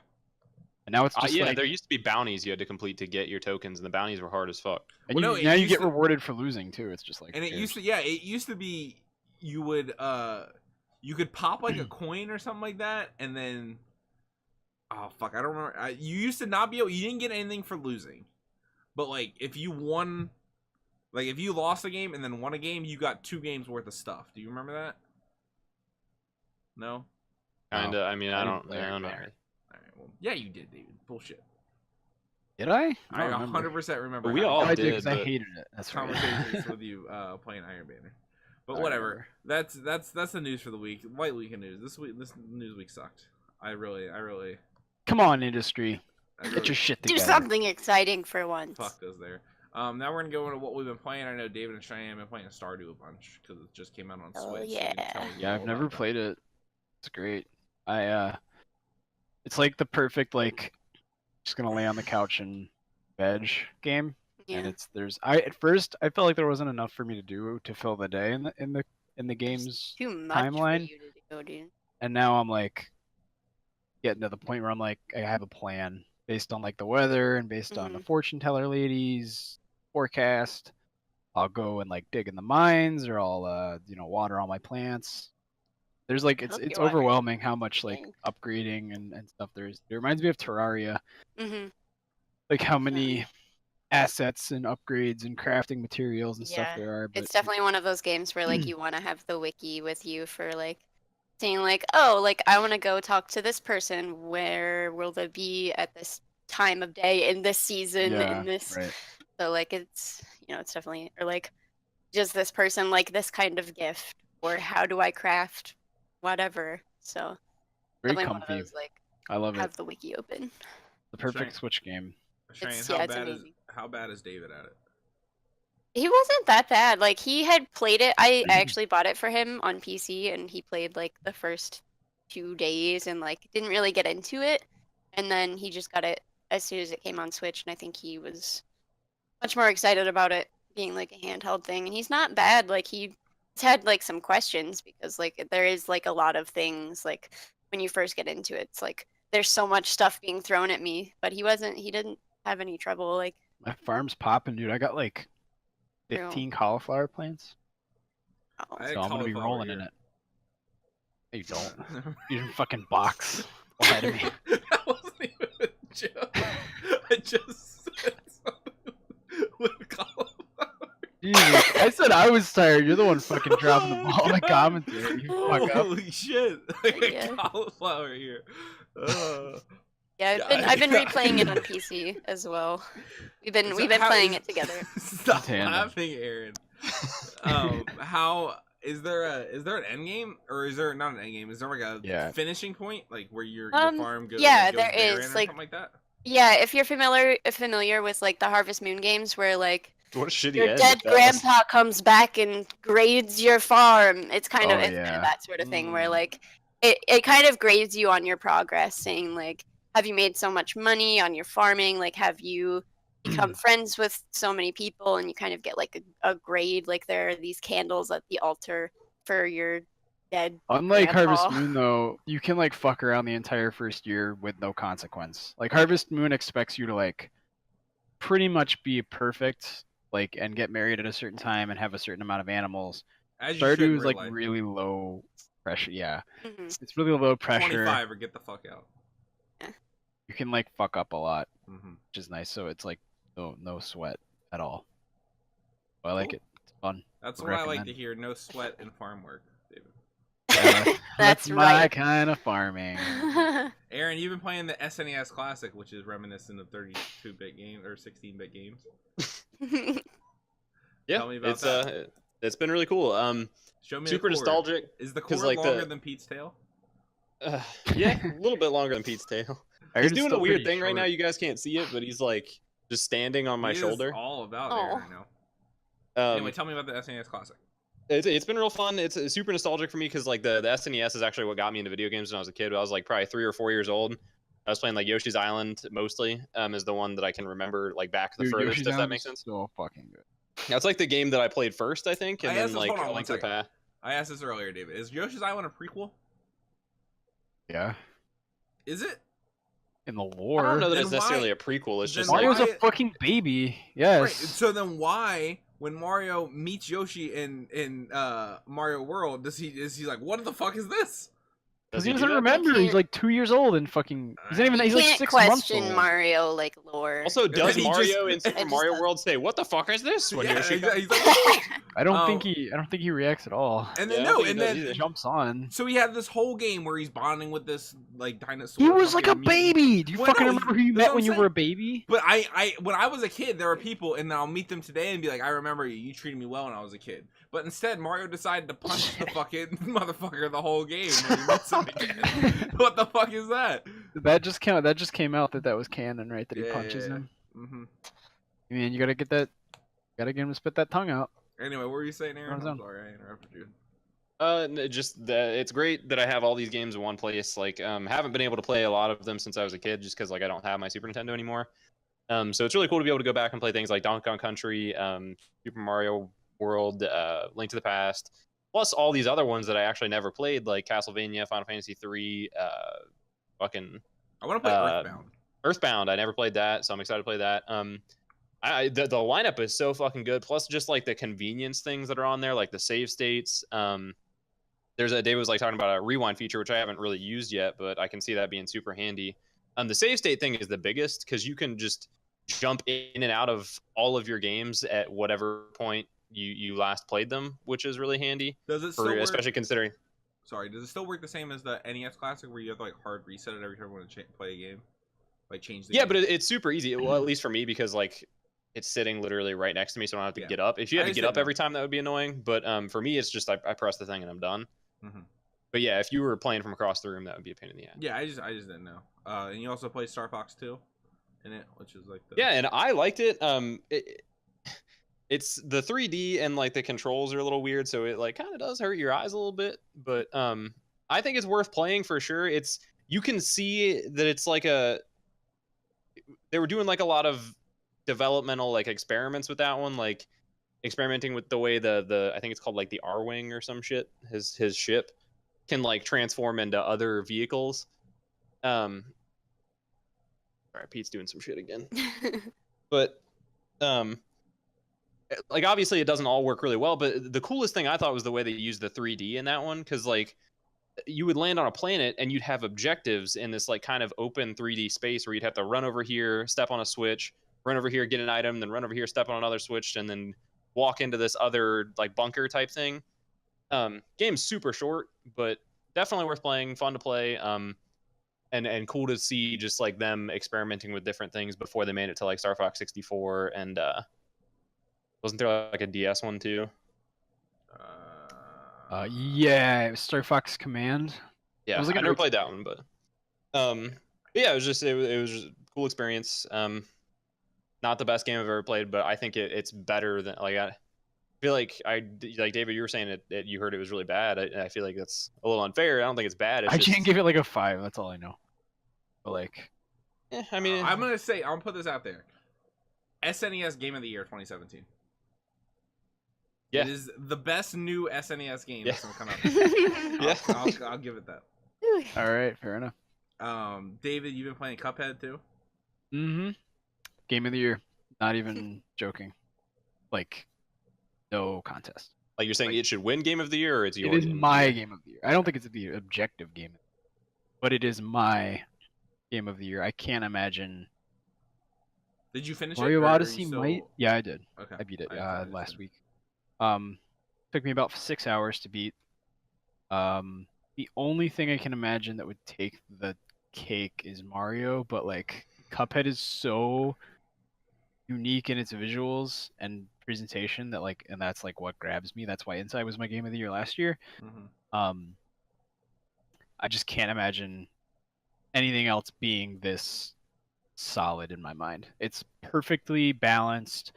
And now it's just Yeah, like there used to be bounties you had to complete to get your tokens, and the bounties were hard as fuck. and Well, you, no, it now you used get to- rewarded for losing too. It's just like And who it used to be you would you could pop like a coin or something like that, and then oh fuck, I don't remember. You used to not be able. You didn't get anything for losing, but like if you won, like if you lost a game and then won a game, you got 2 games worth of stuff. Do you remember that? No. Kinda. I mean, I I didn't don't. play I don't know. Iron Man. All right. Well, yeah, you did, David. Bullshit. Did I? I don't remember. 100% remember. We having all I did, did because I but- hated it. That's right. conversations with you playing Iron Banner. But I whatever. remember. That's the news for the week. White week of news. This news week sucked. I really Come on, industry. Get really your shit Do together. something exciting for once. fucked us there. Now we're gonna go into what we've been playing. I know David and Cheyenne have been playing Stardew a bunch because it just came out on Oh, Switch. so you yeah. can tell me Yeah, all I've never about that. played it. It's great. It's like the perfect like just gonna lay on the couch and veg game. And Yeah. at first I felt like there wasn't enough for me to do to fill the day in the game's Too much timeline. for you to do, dude. and now I'm like getting to the point where I'm like I have a plan based on like the weather and based on the fortune teller lady's forecast. I'll go and like dig in the mines or I'll water all my plants. There's like it's hope it's you water overwhelming how much like everything. upgrading and stuff there is. It reminds me of Terraria, Mm-hmm. like how many assets and upgrades and crafting materials and stuff Yeah, there are. But It's definitely one of those games where like you want to have the wiki with you for like saying like, oh, like I want to go talk to this person. Where will they be at this time of day in this season yeah, in this? right. So like it's it's definitely or like just this person like this kind of gift or how do I craft whatever. So Very definitely one of comfy. those like I love it. have the wiki open. The perfect Shane. Switch game. Cheyenne, It's- how yeah, it's bad is amazing. how bad is David at it? He wasn't that bad. Like he had played it. I actually bought it for him on PC, and he played like the first 2 days and like didn't really get into it. And then he just got it as soon as it came on Switch, and I think he was much more excited about it being like a handheld thing. And he's not bad. Like he's had like some questions because like there is like a lot of things like when you first get into it, it's like there's so much stuff being thrown at me. But he didn't have any trouble. Like My farm's popping, dude. I got like Real. 15 cauliflower plants, oh, I had so I'm gonna be cauliflower rolling in here. it. No, you don't. You didn't fucking box. Lie to me. That wasn't even a joke. I just said something with cauliflower. Jesus, I said I was tired. You're the one fucking dropping the ball in the commentary. You fuck up. Holy shit! I got Yeah. cauliflower here. Yeah, I've been replaying it on PC as well. We've been playing it together. Stop Tandem. laughing, Aaron. How is there an end game or is there not an end game? Is there like a Yeah. finishing point, like where your Um, farm goes? yeah, goes there barren is, or like- something like that. Yeah, if you're familiar with like the Harvest Moon games where like What a shitty Your end dead that was. grandpa comes back and grades your farm. It's kind of Oh, it's kind yeah. of that sort of thing where like it kind of grades you on your progress, saying like, have you made so much money on your farming? Like, have you become friends with so many people? And you kind of get like a grade. Like there are these candles at the altar for your dead Unlike Harvest grandpa. Moon, though, you can like fuck around the entire first year with no consequence. Like Harvest Moon expects you to like pretty much be perfect, like, and get married at a certain time and have a certain amount of animals. As you should in Stardew is real like life. really low pressure. Yeah, Mhm. it's really low pressure. 25 or get the fuck out. You can like fuck up a lot, Mm-hmm. which is nice. So it's like no sweat at all. I like Cool. it. It's fun. That's Would what I like recommend. to hear. No sweat in farm work, David. That's my right. kind of farming. Aaron, you've been playing the SNES Classic, which is reminiscent of 32-bit games or 16-bit games. Yeah, Tell me about it's that. it's been really cool. Show me Super the cord. nostalgic. Is the 'cause, cord like, longer the- than Pete's tail? Yeah, a little bit longer than Pete's tail. I heard He's it's doing a still weird pretty thing right now. short. You guys can't see it, but he's like just standing on my He is shoulder. all about Oh. Aaron right now. Anyway, tell me about the SNES Classic. It's been real fun. It's super nostalgic for me because like the SNES is actually what got me into video games when I was a kid. I was like probably 3 or 4 years old. I was playing like Yoshi's Island mostly. Is the one that I can remember like back the Dude, furthest. Yoshi's Does that Island make is sense? So fucking good. That's like the game that I played first, I think, and I then asked this- like hold on, A one Link to the second. Past. I asked this earlier, David. Is Yoshi's Island a prequel? Yeah, Is it? in the I lore. don't know that Then it's necessarily why- a prequel. It's then just why- like Mario's a fucking baby. Yes. Right. So then why, when Mario meets Yoshi in Mario World, is he like, what the fuck is this? Because does he do doesn't that? remember. He's can't- like 2 years old and fucking. He's not even. You He's like can't 6 months question old. Mario like lore. Also, does he Mario just- in It Super just Mario does. World say, "What the fuck is this?" when Yeah, Yoshi exactly. comes? He's like, I don't Um, think he. I don't think he reacts at all. and Yeah, then I don't no, think he and does then either. He jumps on. so he had this whole game where he's bonding with this like dinosaur. He was like a fucking mutant. baby. Do you Well, fucking no, remember who you that's met what when I'm you saying. were a baby? But I when I was a kid, there were people, and I'll meet them today and be like, I remember you. You treated me well when I was a kid. But instead, Mario decided to punch the fucking motherfucker the whole game when he meets him again. What the fuck is that? That just came out that was canon, right? That he Yeah, punches yeah, yeah. him. Mm-hmm. I mean, you gotta get that. Gotta get him to spit that tongue out. Anyway, what were you saying, Aaron? Runs I'm down. sorry, I interrupted you. Just it's great that I have all these games in one place. Like, haven't been able to play a lot of them since I was a kid, just because like I don't have my Super Nintendo anymore. So it's really cool to be able to go back and play things like Donkey Kong Country, Super Mario World, Link to the Past, plus all these other ones that I actually never played, like Castlevania, Final Fantasy 3, fucking I want to play Earthbound. Earthbound. I never played that, so I'm excited to play that. The lineup is so fucking good. Plus, just like the convenience things that are on there, like the save states. David was like talking about a rewind feature, which I haven't really used yet, but I can see that being super handy. The save state thing is the biggest because you can just jump in and out of all of your games at whatever point you last played them, which is really handy. Does it still work? Especially considering. Sorry, does it still work the same as the NES Classic, where you have to like hard reset it every time you want to play a game, like change the Yeah, game? but it's super easy. Well, at least for me, because like it's sitting literally right next to me, so I don't have to Yeah. get up. If you I had to just get didn't up know. every time, that would be annoying. But for me, it's just I press the thing and I'm done. Mhm. But yeah, if you were playing from across the room, that would be a pain in the ass. Yeah, I just didn't know. And you also play Star Fox 2 in it, which is like the Yeah, and I liked it. It's the 3D and like the controls are a little weird, so it like kind of does hurt your eyes a little bit. But I think it's worth playing for sure. You can see that it's like they were doing like a lot of developmental like experiments with that one, like experimenting with the way the I think it's called like the R-Wing or some shit. His ship can like transform into other vehicles. All right, Pete's doing some shit again. But like obviously it doesn't all work really well, but the coolest thing I thought was the way they used the 3D in that one, because like you would land on a planet and you'd have objectives in this like kind of open 3D space where you'd have to run over here, step on a switch, run over here, get an item, then run over here, step on another switch, and then walk into this other like bunker type thing. Game's super short, but definitely worth playing, fun to play, and cool to see just like them experimenting with different things before they made it to like Star Fox 64 and wasn't there like a DS one too? Yeah, it was Star Fox Command. Yeah, was like I an never ex- played that one, but yeah, it was just a cool experience. not the best game I've ever played, but I think it's better than like I feel like David, you were saying that you heard it was really bad. I feel like that's a little unfair. I don't think it's bad. It's I just, can't give it like a 5. That's all I know. But like, I mean, I'm gonna say I'll put this out there. SNES Game of the Year 2017. Yeah. It is the best new SNES game Yeah. that's gonna come out. Yeah. I'll give it that. all right, fair enough. David, you've been playing Cuphead too? Mm-hmm. Game of the year. Not even joking. Like, no contest. like you're saying it should win Game of the Year, or it's It yours? is my game of the year. I don't think it's the objective game, but it is my game of the year. I can't imagine. Did you finish it? Mario or are you Odyssey still- might. Yeah, I did. Okay. I beat it I finished last it. week. Took me about 6 hours to beat. The only thing I can imagine that would take the cake is Mario, but like Cuphead is so unique in its visuals and presentation that like, and that's like what grabs me. That's why Inside was my game of the year last year. Mhm. I just can't imagine anything else being this solid in my mind. It's perfectly balanced.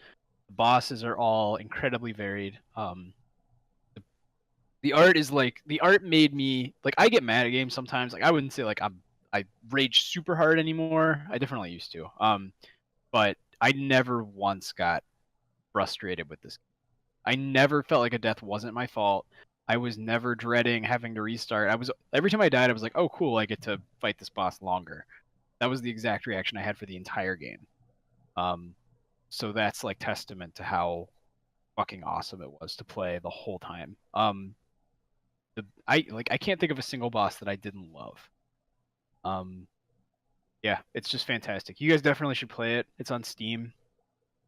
The bosses are all incredibly varied. The art is like the art made me like I get mad at games sometimes. Like I wouldn't say like I rage super hard anymore. I definitely used to. But I never once got frustrated with this. I never felt like a death wasn't my fault. I was never dreading having to restart. Every time I died, I was like, "Oh, cool! I get to fight this boss longer." That was the exact reaction I had for the entire game. So that's like testament to how fucking awesome it was to play the whole time. I can't think of a single boss that I didn't love. Yeah, it's just fantastic. You guys definitely should play it. It's on Steam.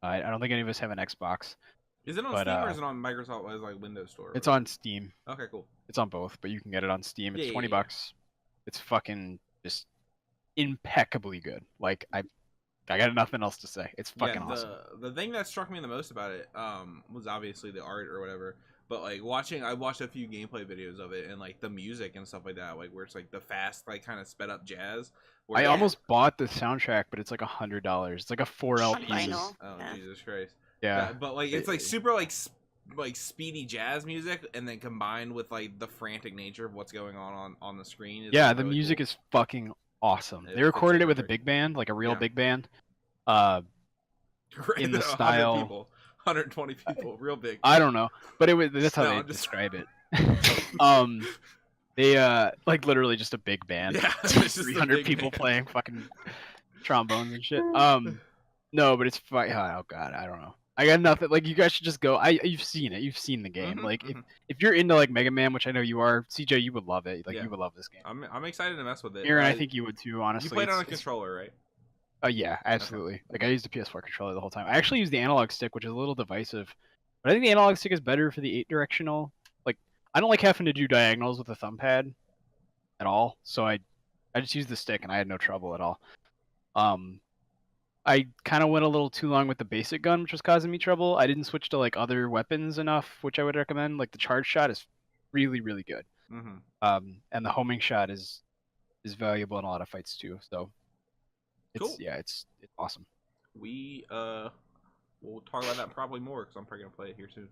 I don't think any of us have an Xbox. Is it on But, Steam or is it on Microsoft as like Windows Store? It's on Steam. Okay, cool. It's on both, but you can get it on Steam. It's Yeah, 20 yeah, yeah. bucks. It's fucking just impeccably good. Like I got nothing else to say. It's fucking awesome. The thing that struck me the most about it was obviously the art or whatever, but like I watched a few gameplay videos of it and like the music and stuff like that, like where it's like the fast like kind of sped up jazz. I almost bought the soundtrack, but it's like $100. It's like a 4 On LP. vinyl. Oh Yeah. Jesus Christ! Yeah. But like it's like super like speedy jazz music, and then combined with like the frantic nature of what's going on the screen. Is, Yeah, like, the really music cool. is fucking awesome. It They recorded fits it with a perfect. big band, like a real Yeah. big band. Right, in the 100 style- people, 120 people, real big. I don't know, but that's how No, they I'm just- describe it. They like literally just a big band. Yeah, it's just a 300 big people band. playing fucking trombones and shit. No, but it's fine. Oh god, I don't know. I got nothing. Like you guys should just go. You've seen it. You've seen the game. Mhm, Like mhm. if you're into like Mega Man, which I know you are, CJ, you would love it. Like Yeah. you would love this game. I'm excited to mess with it. Aaron, I think you would too. Honestly, you played on a It's- controller, right? yeah, absolutely. Like I used the PS4 controller the whole time. I actually used the analog stick, which is a little divisive, but I think the analog stick is better for the 8-directional. Like I don't like having to do diagonals with a thumb pad at all, so I just used the stick and I had no trouble at all. I kind of went a little too long with the basic gun, which was causing me trouble. I didn't switch to like other weapons enough, which I would recommend. Like the charge shot is really, really good. Mm-hmm. And the homing shot is valuable in a lot of fights too. So it's Cool. it's awesome. We'll talk about that probably more because I'm probably gonna play it here soon.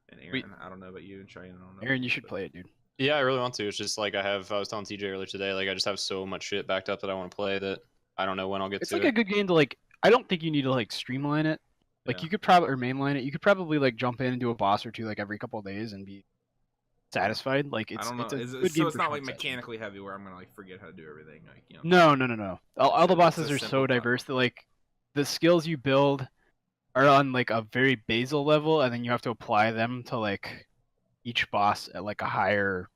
And Aaron, Sweet. I don't know about you, and Cheyenne, I don't know. Aaron, you should but- play it, dude. Yeah, I really want to. It's just like I was telling TJ earlier today, like I just have so much shit backed up that I want to play that I don't know when I'll get It's to like it. a good game to like. I don't think you need to like streamline it. Like Yeah. you could probably or mainline it. You could probably like jump in and do a boss or two like every couple of days and be satisfied. Like it's I don't know. it's a Is good it, game so it's for not short like sessions. mechanically heavy where I'm gonna like forget how to do everything. Like you know. No. All the It's a bosses are so simple diverse that like the skills you build are on like a very basal level, and then you have to apply them to like each boss at like a higher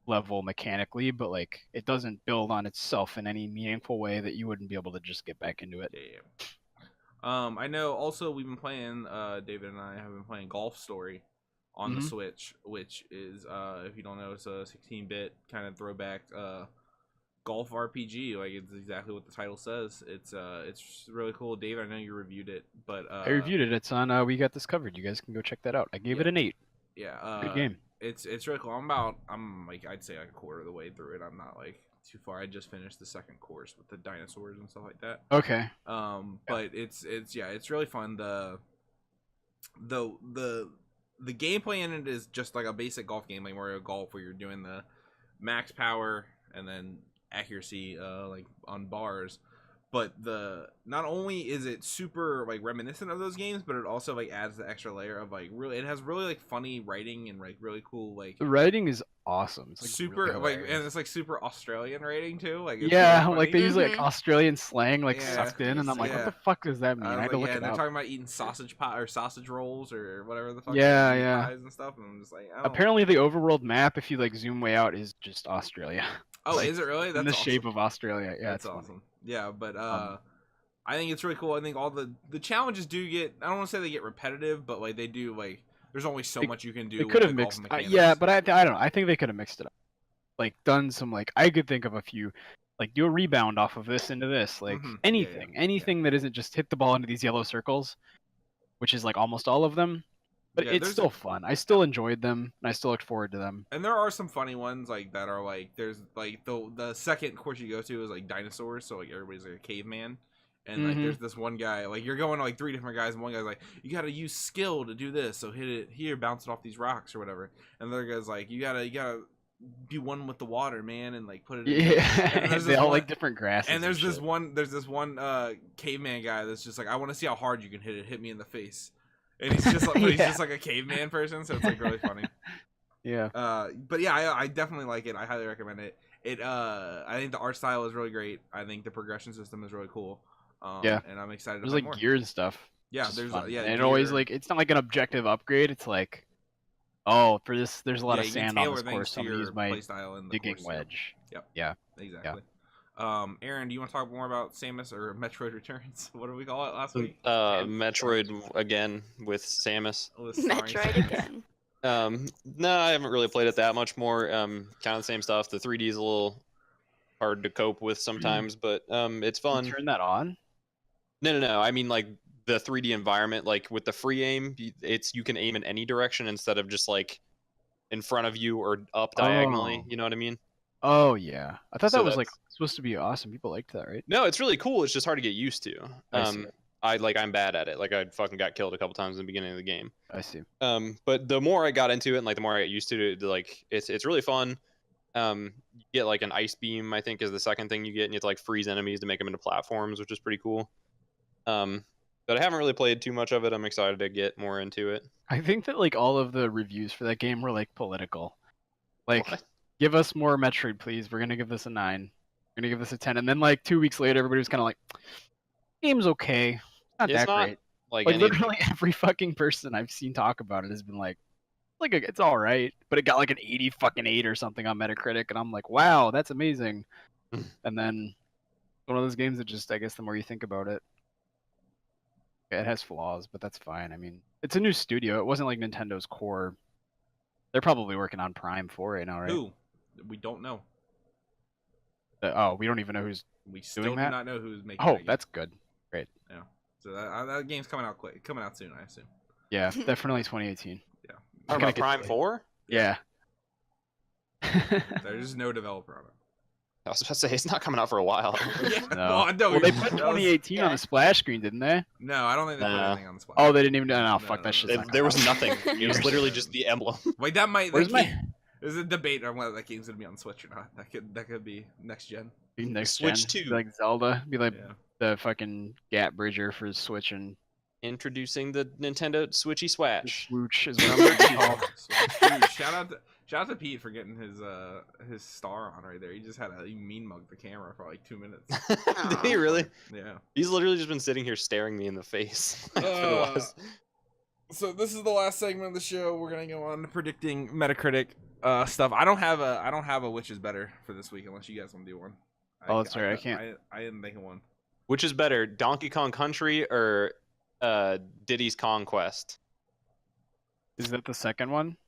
level mechanically. But like it doesn't build on itself in any meaningful way that you wouldn't be able to just get back into it. Yeah. I know. Also, we've been playing. David and I have been playing Golf Story on the Mhm. Switch, which is, if you don't know, it's a 16-bit kind of throwback golf RPG. Like it's exactly what the title says. It's really cool. David, I know you reviewed it, but I reviewed it. It's on. We got this covered. You guys can go check that out. I gave it an 8. Yeah, Good game. It's really cool. I'm like I'd say like a quarter of the way through it. I'm not like too far. I just finished the second course with the dinosaurs and stuff like that. Okay. But it's really fun. The gameplay in it is just like a basic golf game, like Mario Golf, where you're doing the max power and then accuracy, like on bars. But not only is it super like reminiscent of those games, but it also like adds the extra layer of like really, it has really like funny writing and like really cool like The writing is awesome. It's like super really like, hilarious. and it's like super Australian writing too. Like it's yeah, really like they funny. use like Mhm. Australian slang like Yeah, sucked in, and I'm like, yeah. what the fuck does that mean? I had to look and it they're up. talking about eating sausage pie or sausage rolls or whatever the fuck. Yeah, meat yeah. pies and stuff. And I'm just like, I don't- Apparently, the overworld map, if you like zoom way out, is just Australia. Oh, like, is it really? That's in the awesome. shape of Australia. Yeah, That's it's funny. awesome. Yeah, but Um, I think it's really cool. I think all the challenges do get, I don't want to say they get repetitive, but like they do, like there's only so much you can do. They with could have the golf mixed. mechanics. Yeah, but I don't know. I think they could have mixed it up. Like done some like I could think of a few. Like do a rebound off of this into this. Like Mhm. Yeah, anything, anything that isn't just hit the ball into these yellow circles, which is like almost all of them. But Yeah, it's there's still fun. I still enjoyed them, and I still looked forward to them. And there are some funny ones like that are like there's like the second course you go to is like dinosaurs, so like everybody's like a caveman. And like Mhm. there's this one guy, like you're going to like 3 different guys, and one guy's like, you gotta use skill to do this, so hit it here, bounce it off these rocks or whatever. And the other guy's like, you gotta be one with the water, man, and like put it in. Yeah, And there's they this all one- like different grasses. And there's this shit. one caveman guy that's just like, I want to see how hard you can hit it, hit me in the face. And he's just like, but he's Yeah. just like a caveman person, so it's like really funny. Yeah. But yeah, I definitely like it. I highly recommend it. I think the art style is really great. I think the progression system is really cool. Yeah. And I'm excited There's about like more. gear and stuff. Yeah, which is there's fun. yeah, and it always gear. like it's not like an objective upgrade. It's like, oh, for this, there's a lot of you can sand on tailor this things course. to I'm gonna your use my playstyle in the digging course, wedge. Exactly. Aaron, do you want to talk more about Samus or Metroid Returns? What did we call it last week? Metroid again with Samus. Metroid again. No, I haven't really played it that much more. Kind of the same stuff. The 3D is a little hard to cope with sometimes, but it's You fun. turn that on. No. I mean like the 3D environment, like with the free aim, you can aim in any direction instead of just like in front of you or up diagonally. Oh. You know what I mean? Oh yeah, I thought So that was like that's- supposed to be awesome. People liked that, right? No, it's really cool. It's just hard to get used to. I see. I'm bad at it. Like I fucking got killed a couple times in the beginning of the game. I see. But the more I got into it and like the more I got used to it, like it's really fun. You get like an ice beam, I think is the second thing you get, and you have to like freeze enemies to make them into platforms, which is pretty cool. But I haven't really played too much of it. I'm excited to get more into it. I think that like all of the reviews for that game were like political. Like, What? give us more Metroid, please. We're gonna give this a 9. We're gonna give this a 10. And then like 2 weeks later, everybody was kind of like, game's okay. Not It's that not great. like Like any. literally every fucking person I've seen talk about it has been like it's all right, but it got like an 88 or something on Metacritic, and I'm like, wow, that's amazing. And then one of those games that just, I guess, the more you think about it, it has flaws, but that's fine. I mean, it's a new studio. It wasn't like Nintendo's core. They're probably working on Prime 4 right now, right? Who? We don't know. Oh, we don't even know who's. We still Doing do that? not know who's making. Oh, that game. that's good. So that game's coming out quick. Coming out soon, I assume. Yeah, definitely 2018. Talking gonna about get Prime to it. 4? Yeah. There's no developer on it. I was about to say it's not coming out for a while. Yeah, No. well, no, Well, they that put was- 2018 on the splash screen, didn't they? No, I don't think they put Nah. anything on the spot. Oh, they didn't even. No, No, fuck no, that shit. no. There was nothing. It was literally just the emblem. Like that might. Where's that my There's a debate on whether that game's gonna be on Switch or not. That could be next gen. next Switch gen? 2. Like Zelda, be like Yeah. the fucking gap bridger for Switch and Introducing the Nintendo Switchy Swatch. Swooch is what I'm gonna call. So, dude, shout out to Pete for getting his star on right there. He just had a mean mug the camera for like 2 minutes. Did he really? Yeah. He's literally just been sitting here staring me in the face. for the last- So this is the last segment of the show. We're gonna go on to predicting Metacritic stuff. I don't have a which is better for this week unless you guys want to do one. Oh, that's right, I can't. I didn't think of one. Which is better, Donkey Kong Country or Diddy's Conquest? Is that the second one?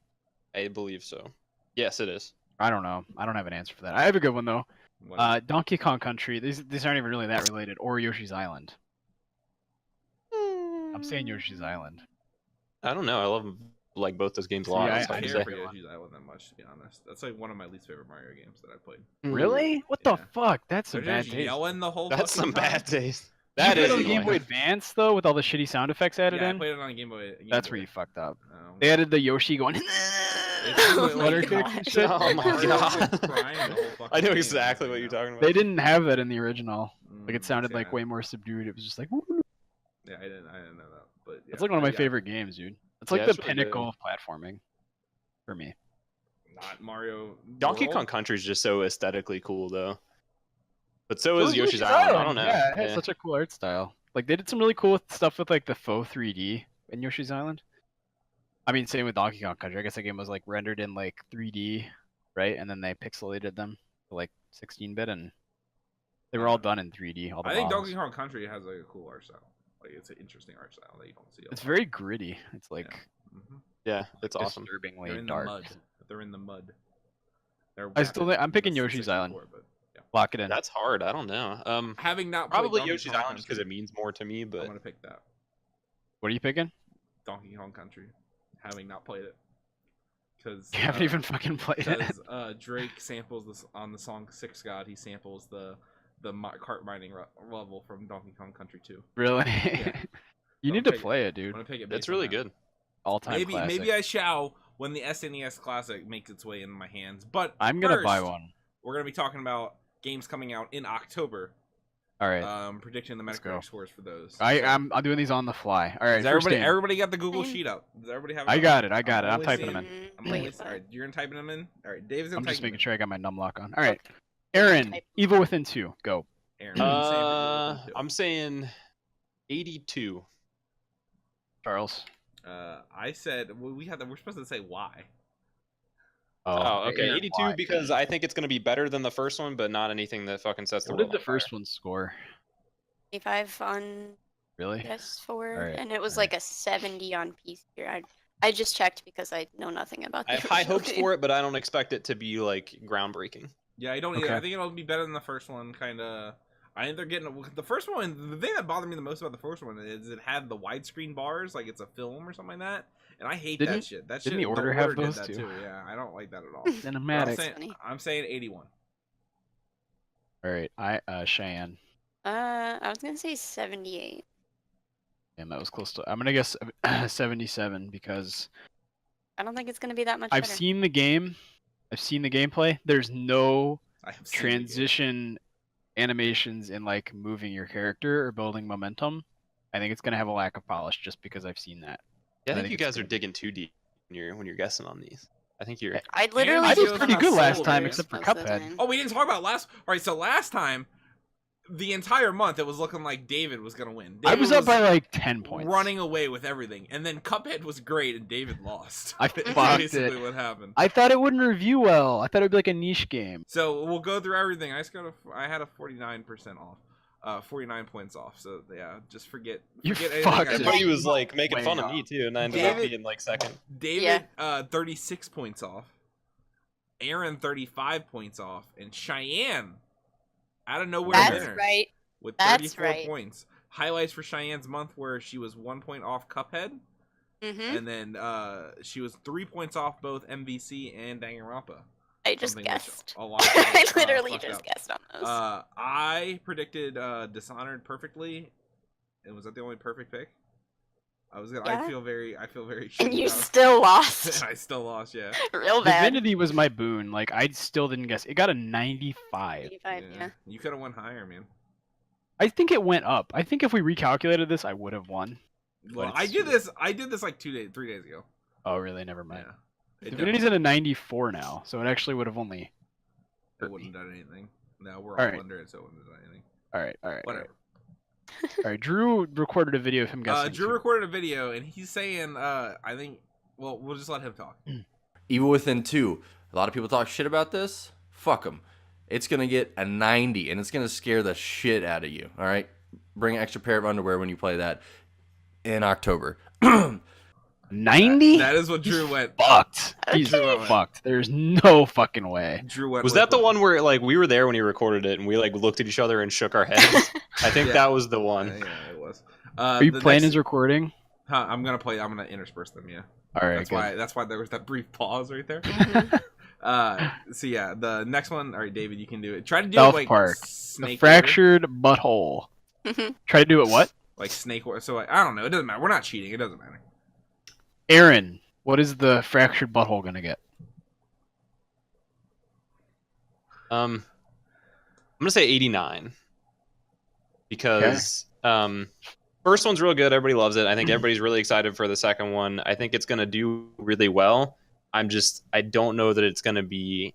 I believe so. Yes, it is. I don't know. I don't have an answer for that. I have a good one though. What- Donkey Kong Country. These aren't even really that related. Or Yoshi's Island. I'm saying Yoshi's Island. I don't know. I love like both those games a See, lot. I it's don't hard to care say. for Yoshi's Island that much, to be honest. That's like one of my least favorite Mario games that I played. Really? What Yeah. the fuck? That's some They're bad just taste. yelling the whole That's fucking some time. bad taste. Did That you is play it on the Game Boy annoying. Advance though, with all the shitty sound effects added Yeah, I in? played it on a Game Boy. That's where you fucked up. Oh. They added the Yoshi going. Oh Flutter my kicks and gosh. shit. Oh my Mario was god. crying the whole fucking I know game. exactly what you're talking about. They didn't have that in the original. Like it Mm, sounded yeah. like way more subdued. It was just like. Yeah, I didn't know that, but yeah, It's like one of my yeah, favorite games, dude. It's like Yeah, the it's really good. pinnacle of platforming for me. Not Mario. Donkey World. Kong Country is just so aesthetically cool, though. But so So is is Yoshi's Island. I don't know. Yeah, it has such a cool art style. Like they did some really cool stuff with like the faux 3D in Yoshi's Island. I mean, same with Donkey Kong Country. I guess that game was like rendered in like 3D, right? And then they pixelated them to like 16-bit, and they were all done in 3D. All the I think models. Donkey Kong Country has like a cool art style. Like it's an interesting art style that you don't see. A It's lot. very gritty. It's like Mhm. Yeah, it's awesome. disturbingly They're in dark. the mud. They're in the mud. I'm picking Yoshi's Island. But yeah. Lock it in. That's hard. I don't know. Having not played Probably Donkey Yoshi's Kong Island because Country, it means more to me. I'm But gonna pick that What are you picking? Donkey Kong Country. Having not played it, because You haven't even fucking played it. because Drake samples this on the song Six God. He samples the cart mining level from Donkey Kong Country 2. Really? You So need I'm to picking- play it, I'm dude. gonna pick it. it's based on really that. good. All time Maybe classic. maybe I shall when the SNES Classic makes its way into my hands. But I'm gonna buy first, one. We're gonna be talking about games coming out in October. All right. Predicting the Let's go. Metacritic scores for those. I'm doing these on the fly. All right. Does First everybody game. everybody got the Google Same. sheet up? Does everybody have? I up? got it. I got it. I'm only typing seeing- them in. I'm Wait, only, what? all right, you're gonna typing them in. All right, David's gonna I'm type just them making sure I got my num lock on. All right. Okay. Aaron, Type. Evil Within 2. Go. in. Aaron, what are you saying for Evil Within 2? I'm saying 82. Charles. I said we're supposed to say why. Oh, okay. Aaron, 82 why? because I think it's going to be better than the first one, but not anything that fucking sets the What world did the on fire. first one score? 25 on Really? PS4, Alright, and it was alright. like a 70 on PC. I just checked because I know nothing about the I have high original hopes game. for it, but I don't expect it to be like groundbreaking. Yeah, I don't either. Okay. I think it'll be better than the first one. Kind of. I think they're getting the first one. The thing that bothered me the most about the first one is it had the widescreen bars, like it's a film or something like that, and I hate that Didn't- shit. That didn't shit. the Order have did those that too? Yeah, I don't like that at all. But Cinematic. I'm saying 81. All right. Cheyenne. I was gonna say 78. Damn, that was close to. I'm gonna guess 77 because I don't think it's gonna be that much I've better. seen the game. I've seen the gameplay. There's no I have seen the game. transition animations in like moving your character or building momentum. I think it's gonna have a lack of polish just because I've seen that. Yeah, I I think think you it's guys are gonna- digging too deep when you're guessing on these. I think you're. I literally I did just pretty watched good last Soul time, Burst except for most of the Cuphead. time. Oh, we didn't talk about last. All right, so last time, the entire month it was looking like David was gonna win. I David was up by like 10 points. running away with everything, and then Cuphead was great, and David lost. I That's fucked basically it. what happened. I thought it wouldn't review well. I thought it would be like a niche game. So we'll go through everything. I had a 49% off, 49 points off. So yeah, just forget. You anything fucked I it. said. Everybody was like making Way fun of off. me too, and I ended up David- being like second. David, 36 points off. Aaron, 35 points off, and Cheyenne, out of nowhere, That's winner right. with That's 34 right. points. Highlights for Cheyenne's month where she was 1 point off Cuphead, Mm-hmm. and then she was 3 points off both MVC and Danganronpa. I just something which guessed. a lot of I people, literally fucked just up. guessed on those. I predicted Dishonored perfectly, and was that the only perfect pick? I Yeah. feel very and shitty you about it. still lost. I still lost, yeah. Real bad. Divinity was my boon. Like I still didn't guess. It got a 95. 85, yeah. You could have went higher, man. I think it went up. I think if we recalculated this, I would have won. Well, But I it's- did this like 3 days ago. Oh, really? Never mind. Yeah. It Divinity's at a 94 now, so it actually would have only. It hurt wouldn't me. have done anything. No, we're all Alright. under it, so it wouldn't have done anything. All right, all right, all right. Whatever. All right, Drew recorded a video of him guessing. Drew too. recorded a video, and he's saying, I think, well, we'll just let him talk. Evil Within 2. A lot of people talk shit about this. Fuck them. It's going to get a 90, and it's going to scare the shit out of you. All right? Bring an extra pair of underwear when you play that in October. 90? That is what Drew went. Fucked. He's Okay. fucked. There's no fucking way. Drew went. Was with that the it. one where like we were there when he recorded it, and we like looked at each other and shook our heads? I think Yeah. that was the one. Yeah, it was. Are you the playing next- his recording? Huh, I'm gonna intersperse them. Yeah. All right, That's why there was that brief pause right there. So yeah, the next one. All right, David, you can do it. Try to do South it like Park. snake The fractured butthole. Try to do it what? like snake order. So I don't know. It doesn't matter. We're not cheating. It doesn't matter. Aaron, what is the fractured butthole gonna get? I'm gonna say 89 because first one's real good. Everybody loves it. I think everybody's really excited for the second one. I think it's gonna do really well. I don't know that it's gonna be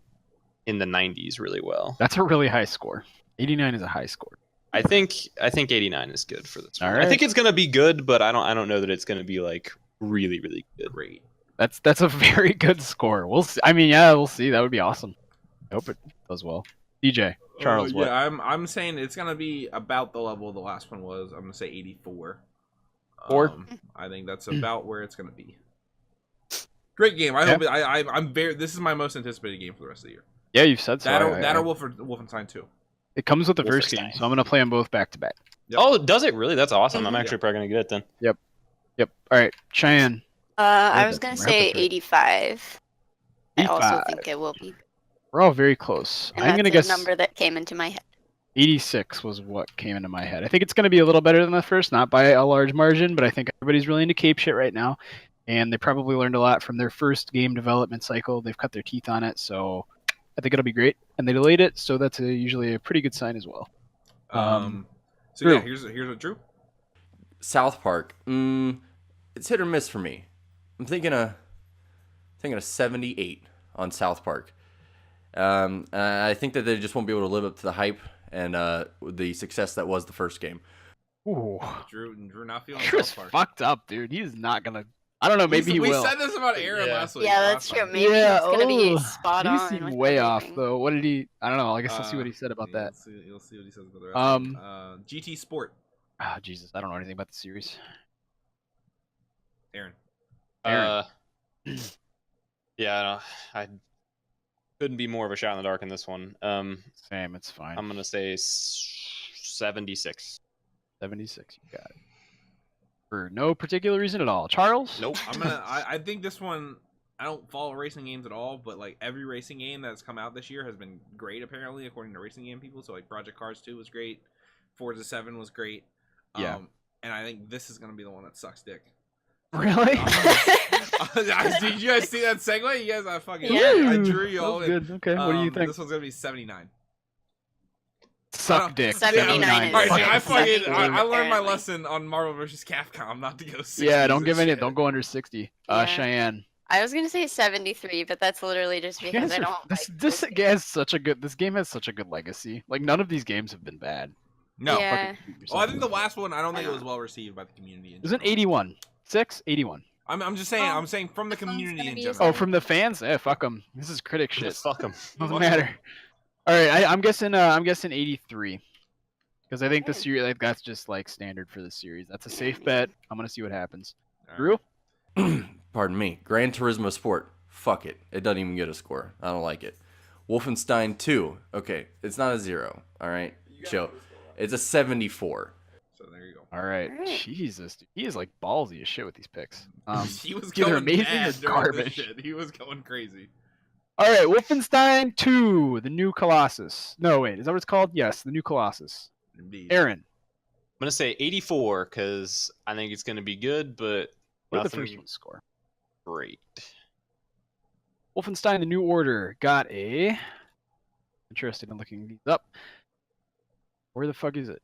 in the 90s really well. That's a really high score. 89 is a high score. I think 89 is good for this one. All right. I think it's gonna be good, but I don't know that it's gonna be like really really good. Great. That's a very good score. We'll see. I mean, yeah, we'll see. That would be awesome. I hope it does well. DJ, Charles, what? Yeah, I'm saying it's gonna be about the level the last one was. I'm gonna say 84. 4? I think that's about where it's gonna be. Great game. I hope. I'm very. This is my most anticipated game for the rest of the year. Yeah, you've said so. That or Wolfenstein 2. It comes with the first game, so I'm gonna play them both back to back. Yep. Oh, does it really? That's awesome. I'm actually probably gonna get it then. Yep. All right, Cheyenne. I was gonna say 85. I also 85. think it will be. We're all very close. And I'm gonna that's guess a number that came into my head. 86 was what came into my head. I think it's gonna be a little better than the first, not by a large margin, but I think everybody's really into cape shit right now, and they probably learned a lot from their first game development cycle. They've cut their teeth on it, so I think it'll be great. And they delayed it, so that's usually a pretty good sign as well. So Drew. yeah, here's what Drew. South Park. It's hit or miss for me. I'm thinking a 78 on South Park. I think that they just won't be able to live up to the hype and the success that was the first game. Ooh, Drew not feeling Drew's South Park. fucked up, dude. He's not gonna. I don't know. Maybe he we will. said this about Aaron last week. Yeah, that's true. Maybe it's gonna be spot he on. seemed with way off everything. though. What did he? I don't know. I guess I'll see what he said about yeah, that. You'll see what he says about the rest of them. GT Sport. Ah, Jesus, I don't know anything about the series. Aaron. Yeah, I couldn't be more of a shot in the dark in this one. Same, it's fine. I'm gonna say 76. 76. You got it. For no particular reason at all. Charles? Nope. I think this one. I don't follow racing games at all, but like every racing game that's come out this year has been great, apparently, according to racing game people. So like Project Cars 2 was great, Forza 7 was great. Yeah. And I think this is gonna be the one that sucks dick. Really? Did you guys see that segue? You guys, Yeah. I drew you all in. Good. Okay. What do you think? This one's gonna be 79. Suck dick. 79 is All right, fucking I learned my apparently. lesson on Marvel vs. Capcom not to go 60s. Yeah, don't give and any. shit. Don't go under 60. Yeah. Cheyenne. I was gonna say 73, but that's literally just You because guys I are- don't. this like game has such a good. This game has such a good legacy. Like none of these games have been bad. No. Yeah. Fucking shoot Oh, I yourself. think the last one. I don't think it was well received by the community. It was an 81. 81. I'm just saying. Oh, I'm saying from the this one's community gonna in be a general. Oh, from the fans? Yeah, fuck them. This is critic shit. Fuck them. Doesn't matter. All right, I'm guessing. I'm guessing 83. Because I think the series, like, that's just like standard for the series. That's a safe bet. I'm gonna see what happens. All Drew? right. Pardon me. Gran Turismo Sport. Fuck it. It doesn't even get a score. I don't like it. Wolfenstein 2. Okay, it's not a 0. All right, chill. It's a 74. So there you go. All right. All right. Jesus, dude. He is like ballsy as shit with these picks. He was either going amazing bad or during this garbage. shit. He was going crazy. All right, Wolfenstein 2, the new Colossus. No, wait, is that what it's called? Yes, the new Colossus. Indeed. Aaron, I'm gonna say 84 because I think it's gonna be good, but what did the nothing first one score? great. Wolfenstein: The New Order got a. Interested in looking these up. Where the fuck is it?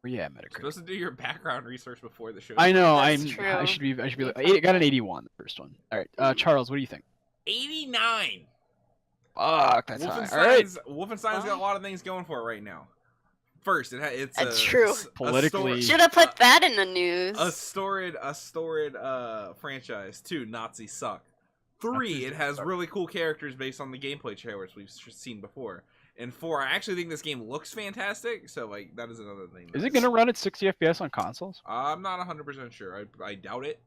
Where you at, You're Metacritic? supposed to do your background research before the show. I know. That's I true. should be. It got an 81, the first one. All right, Charles, what do you think? 89. Fuck, that's high. All right. Wolfenstein's got a lot of things going for it right now. First, it's That's a, true. Politically- Should have put that in the news. a storied franchise. 2, Nazis suck. 3, it has really cool characters based on the gameplay trailers we've seen before. And 4, I actually think this game looks fantastic. So like that is another thing. Is it gonna run at 60 FPS on consoles? I'm not 100% sure. I doubt it.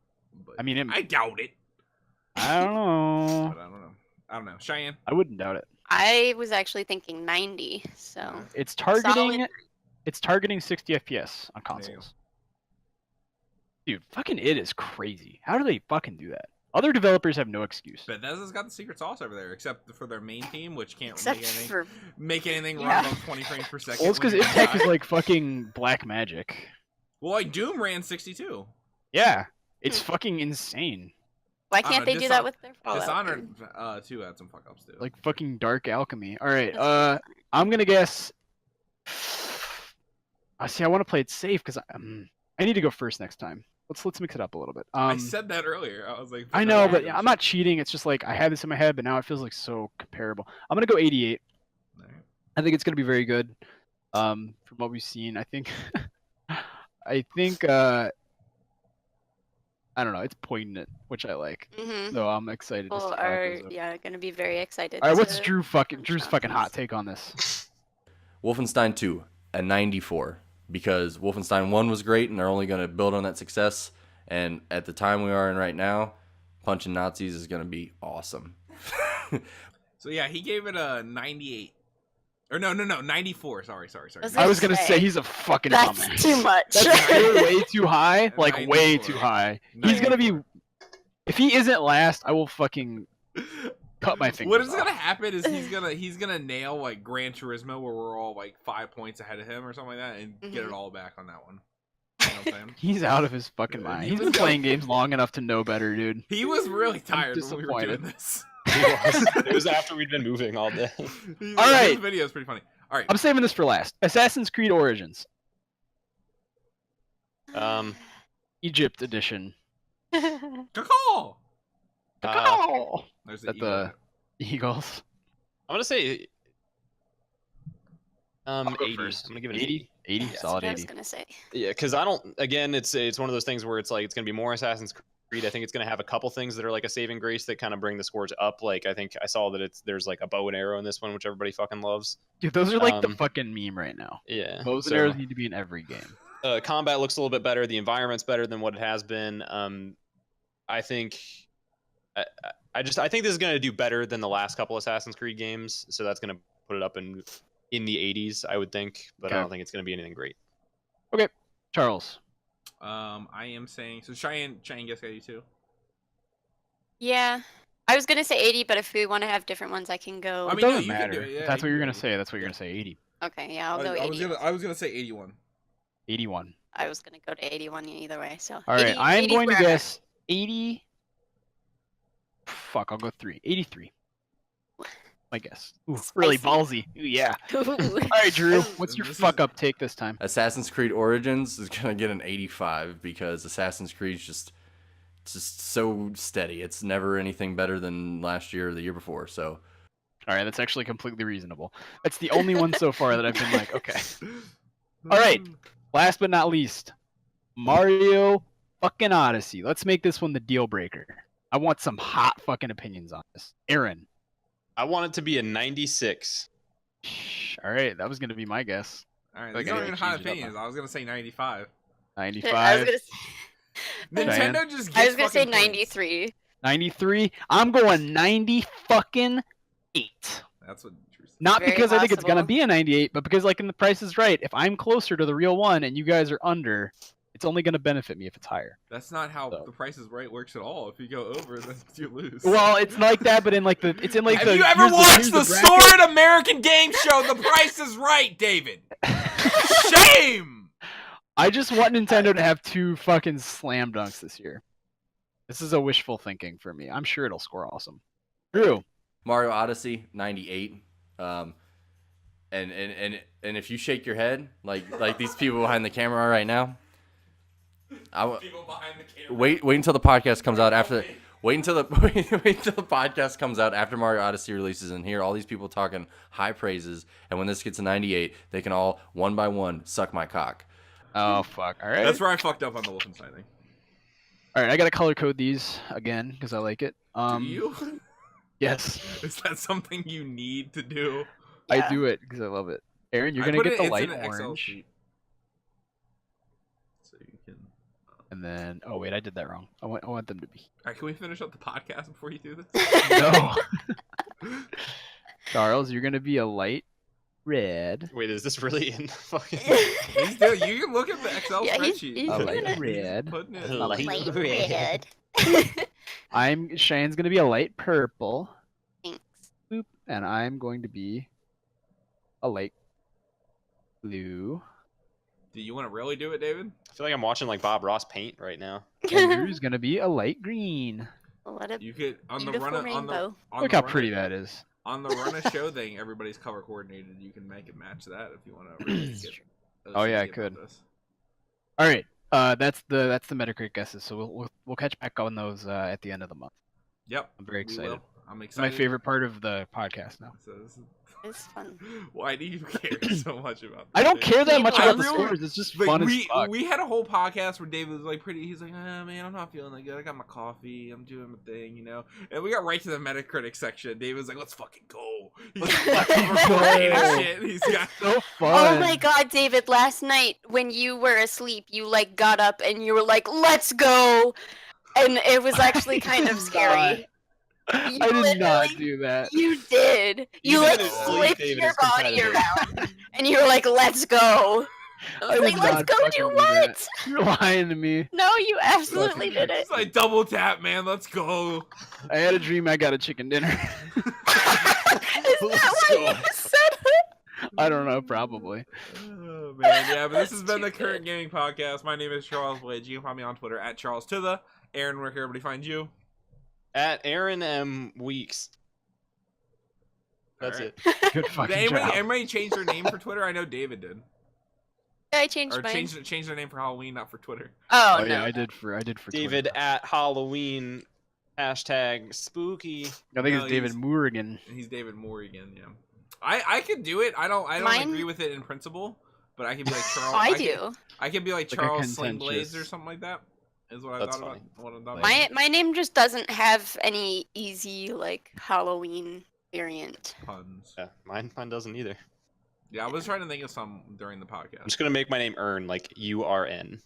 But I mean, I doubt it. I don't know. But I don't know. Cheyenne. I wouldn't doubt it. I was actually thinking 90. So It's targeting. Solid. It's targeting 60 FPS on There you go. consoles. Dude, fucking it is crazy. How do they fucking do that? Other developers have no excuse. Bethesda's got the secret sauce over there, except for their main team, which can't Except make anything Yeah. run above 20 frames per second. Well, it's because when you Tech die. is like fucking black magic. Well, like Doom ran 62. Yeah, it's fucking insane. Why I don't can't know, they do that with their Fallout? Dishonored game? 2 had some fuck ups too. Like fucking dark alchemy. All right, I'm gonna guess. I see. I want to play it safe because I need to go first next time. Let's mix it up a little bit. I said that earlier. I was like, I know, but I'm not cheating. It's just like I had this in my head, but now it feels like so comparable. I'm gonna go 88. Alright. I think it's gonna be very good. From what we've seen, I think, I think, I don't know. It's poignant, which I like. Mm-hmm. So I'm excited to see People how it are goes up. gonna be very excited. All right, what's to Drew's finish fucking off hot this. take on this? Wolfenstein 2, a 94, because Wolfenstein 1 was great, and they're only going to build on that success. And at the time we are in right now, punching Nazis is going to be awesome. So yeah, he gave it a 98. Or no, 94. Sorry. Was I was gonna say, say he's a fucking That's dumbass. too much. That's way too high. Like way 94. too high. He's gonna be. If he isn't last, I will fucking cut my fingers What is off. gonna happen is he's gonna nail like Gran Turismo, where we're all like 5 points ahead of him or something like that, and get it all back on that one. You know what I'm saying? He's out of his fucking mind. He He's was been playing games long enough to know better, dude. He was really tired when we were disappointed. doing this. It was after we'd been moving all day. All right. This video is pretty funny. All right, I'm saving this for last. Assassin's Creed Origins, Egypt edition. Caw-caw! Oh, There's the at evil. the Eagles. I'm gonna say I'll go 80. first. I'm gonna give it an 80, 80, Yeah. solid I was 80. gonna say. Yeah, because I don't. Again, it's one of those things where it's like it's gonna be more Assassin's Creed. I think it's gonna have a couple things that are like a saving grace that kind of bring the scores up. Like I think I saw that there's like a bow and arrow in this one, which everybody fucking loves. Dude, those are like the Um, fucking meme right now. Yeah. Bows and so, arrows need to be in every game. combat looks a little bit better. The environment's better than what it has been. I think. I think this is gonna do better than the last couple Assassin's Creed games. So that's gonna put it up in the 80s, I would think. But I Okay. don't think it's gonna be anything great. Charles. I am saying so. Cheyenne guess 82. Yeah, I was gonna say 80, but if we want to have different ones, I can go. I It mean, no, doesn't you can do matter. it, yeah, If that's you what you're can gonna do it. say. That's what you're gonna say. 80. Okay, yeah, I'll go 80. I was gonna say 81. 81. I was gonna go to 81 either way. So. All right, 80 I'm 80's going to where I'm at. guess 80. Fuck, I'll go 3. 83. My guess. Ooh, really Spicy. ballsy. Ooh, yeah. Ooh. All right, Drew. What's your This is- fuck up take this time? Assassin's Creed Origins is going to get an 85 because Assassin's Creed's just so steady. It's never anything better than last year or the year before. So All right, that's actually completely reasonable. That's the only one so far that I've been like, okay. All right. Last but not least, Mario fucking Odyssey. Let's make this one the deal breaker. I want some hot fucking opinions on this. Aaron. I want it to be a 96. All right, that was going to be my guess. All right, Like, these I aren't even gotta hot change it up opinions. I was gonna say 95. 95. I was gonna. Cheyenne? Nintendo just. I Gets was gonna say fucking points. 93. 93. I'm going 90 fucking 8. That's what Drew said. Not Very because I think it's gonna possible. be a 98, but because like in The Price is Right, if I'm closer to the real one and you guys are under, it's only gonna benefit me if it's higher. That's not how So. The Price is Right works at all. If you go over, then you lose. Well, it's like that, but in like the it's in like have the. you ever here's watched the bracket. storied American game show, The Price is Right, David? Shame! I just want Nintendo to have 2 fucking slam dunks this year. This is a wishful thinking for me. I'm sure it'll score awesome. Drew. Mario Odyssey 98. And if you shake your head like these people behind the camera are right now, People behind the camera. wait until the podcast comes out after. Wait until the podcast comes out after Mario Odyssey releases and hear all these people talking high praises. And when this gets a 98, they can all one by one suck my cock. Oh fuck! All right. That's where I fucked up on the Wolfenstein thing. All right. I gotta color code these again because I like it. Do you? Yes, Is that something you need to do? Yeah. I do it because I love it. Aaron, you're I gonna put get it- the it's light in an Excel orange, sheet. So you can. and then oh wait, I did that wrong. I want them to be All right, can we finish up the podcast before you do this? no. Charles, you're gonna be a light red. Wait, is this really in the fucking? You can look at the Excel Yeah, he's- spreadsheet. he's I doing like it. red. Putting it. Light Light red. red. Cheyenne's gonna be a light purple. Thanks. Boop. And I'm going to be a light blue. Do you want to really do it, David? I feel like I'm watching like Bob Ross paint right now. And Drew's gonna be a light green. What a You could on the beautiful run rainbow. Look how pretty that is. On the run a show thing, everybody's color coordinated. You can make it match that if you want to. Really get Oh, yeah, I OCD about could. this. All right. That's the Metacritic guesses. So we'll catch back on those at the end of the month. Yep. I'm very we excited. will. I'm It's excited. my favorite part of the podcast now. So this is- It's fun. Why do you care so much about? I don't this? care that much I about the really- scores. It's just Like, fun as we fuck. we had a whole podcast where David was like pretty. He's like, man, I'm not feeling that good. I got my coffee. I'm doing my thing, you know. And we got right to the Metacritic section. David was like, let's fucking go. He's fucking recording and shit. He's got. so fun. Oh my god, David, last night when you were asleep, you like got up and you were like, let's go. And it was actually kind of scary. You I did not literally- do that. You did. You Even like in his sleep, flipped David your is body competitive. around. And you were like, let's go. I I was did like, let's not go fucking do do what? that. You're lying to me. No, you absolutely did it. It's like double tap, man. Let's go. I had a dream I got a chicken dinner. Is that why you said it? I don't know, probably. Oh, man, yeah, but this has That's been the too Current Gaming Podcast. My name is Charles Blade. You can find me on Twitter at Charles to the Aaron. Where can everybody find you? At Aaron M Weeks. That's Alright. it. Good Did fucking anybody, job. anybody change their name for Twitter? I know David did. I changed Or mine. change their name for Halloween, not for Twitter. Oh, Oh no. yeah, I did for David Twitter. at Halloween. Hashtag spooky. I think No, it's David he's- Moorigan. And he's David Morrigan, yeah. I could do it. I don't Mine- agree with it in principle, but I could be like Charles. Oh, I could- do. I could be like Like a Charles Sling contentious- Blades or something like that. Is what I That's thought about. funny. What I thought Like- about. My name just doesn't have any easy like Halloween variant. Puns. Yeah, mine doesn't either. Yeah, I was trying to think of some during the I'm podcast. just gonna make my name Earn, like URN.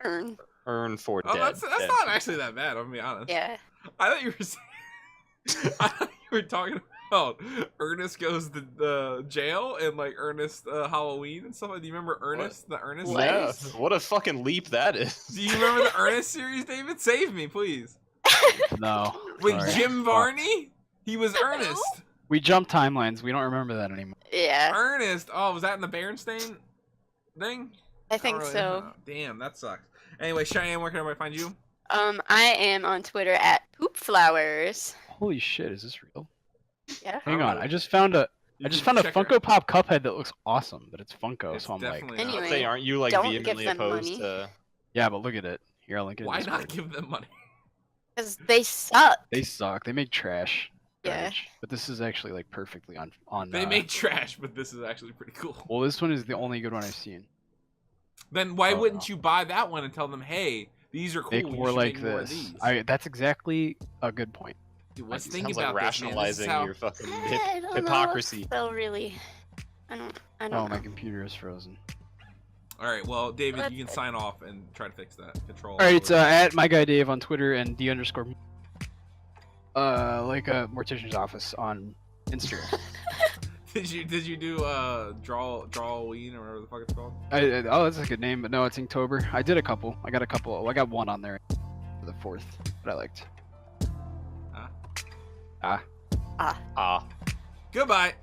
Earn. Earn for Oh, dead. that's dead. not actually that bad. I'm gonna be honest. Yeah. I thought you were saying, I thought you were talking about Ernest goes to the jail and like Ernest Halloween and stuff. Do you remember Ernest? The Ernest. What? Yeah, series? what a fucking leap that is. Do you remember the Ernest series, David? Save me, please. No. With sorry. Jim Varney, he was Ernest. We jumped timelines. We don't remember that anymore. Yeah. Ernest. Oh, was that in the Berenstain thing? I think don't really so. know. Damn, that sucks. Anyway, Cheyenne, where can everybody find you? I am on Twitter at poopflowers. Holy shit, is this real? Yeah. Hang Oh, on, really? I just found a You can Funko check her- Pop Cuphead that looks awesome, but it's Funko, It's so I'm like, definitely not. Anyway. Say, aren't you like Don't give vehemently them opposed money. to? yeah, but look at it. Here, I'll link it. in Why Discord. not give them money? Because they suck. They suck. They make trash. Yeah. garbage. But this is actually like perfectly on. They make trash, but this is actually pretty cool. Well, this one is the only good one I've seen. Then why Oh, wouldn't no. you buy that one and tell them, hey, these are cool. Make you more should like make more of this. these. That's exactly a good point. Dude, let's It think sounds about like this, man. This is rationalizing how- your fucking I don't know if hypocrisy. they'll really. I don't Oh, know. my computer is frozen. All right, well, David, Let's- you can sign off and try to fix that. Control. All right, it's at my guy Dave on Twitter and d_. Like a mortician's office on Instagram. Did you do Drawween or whatever the fuck it's called? Oh, that's a good name, but no, it's Inktober. I did a couple. I got one on there for the 4th that I liked. Ah. Goodbye.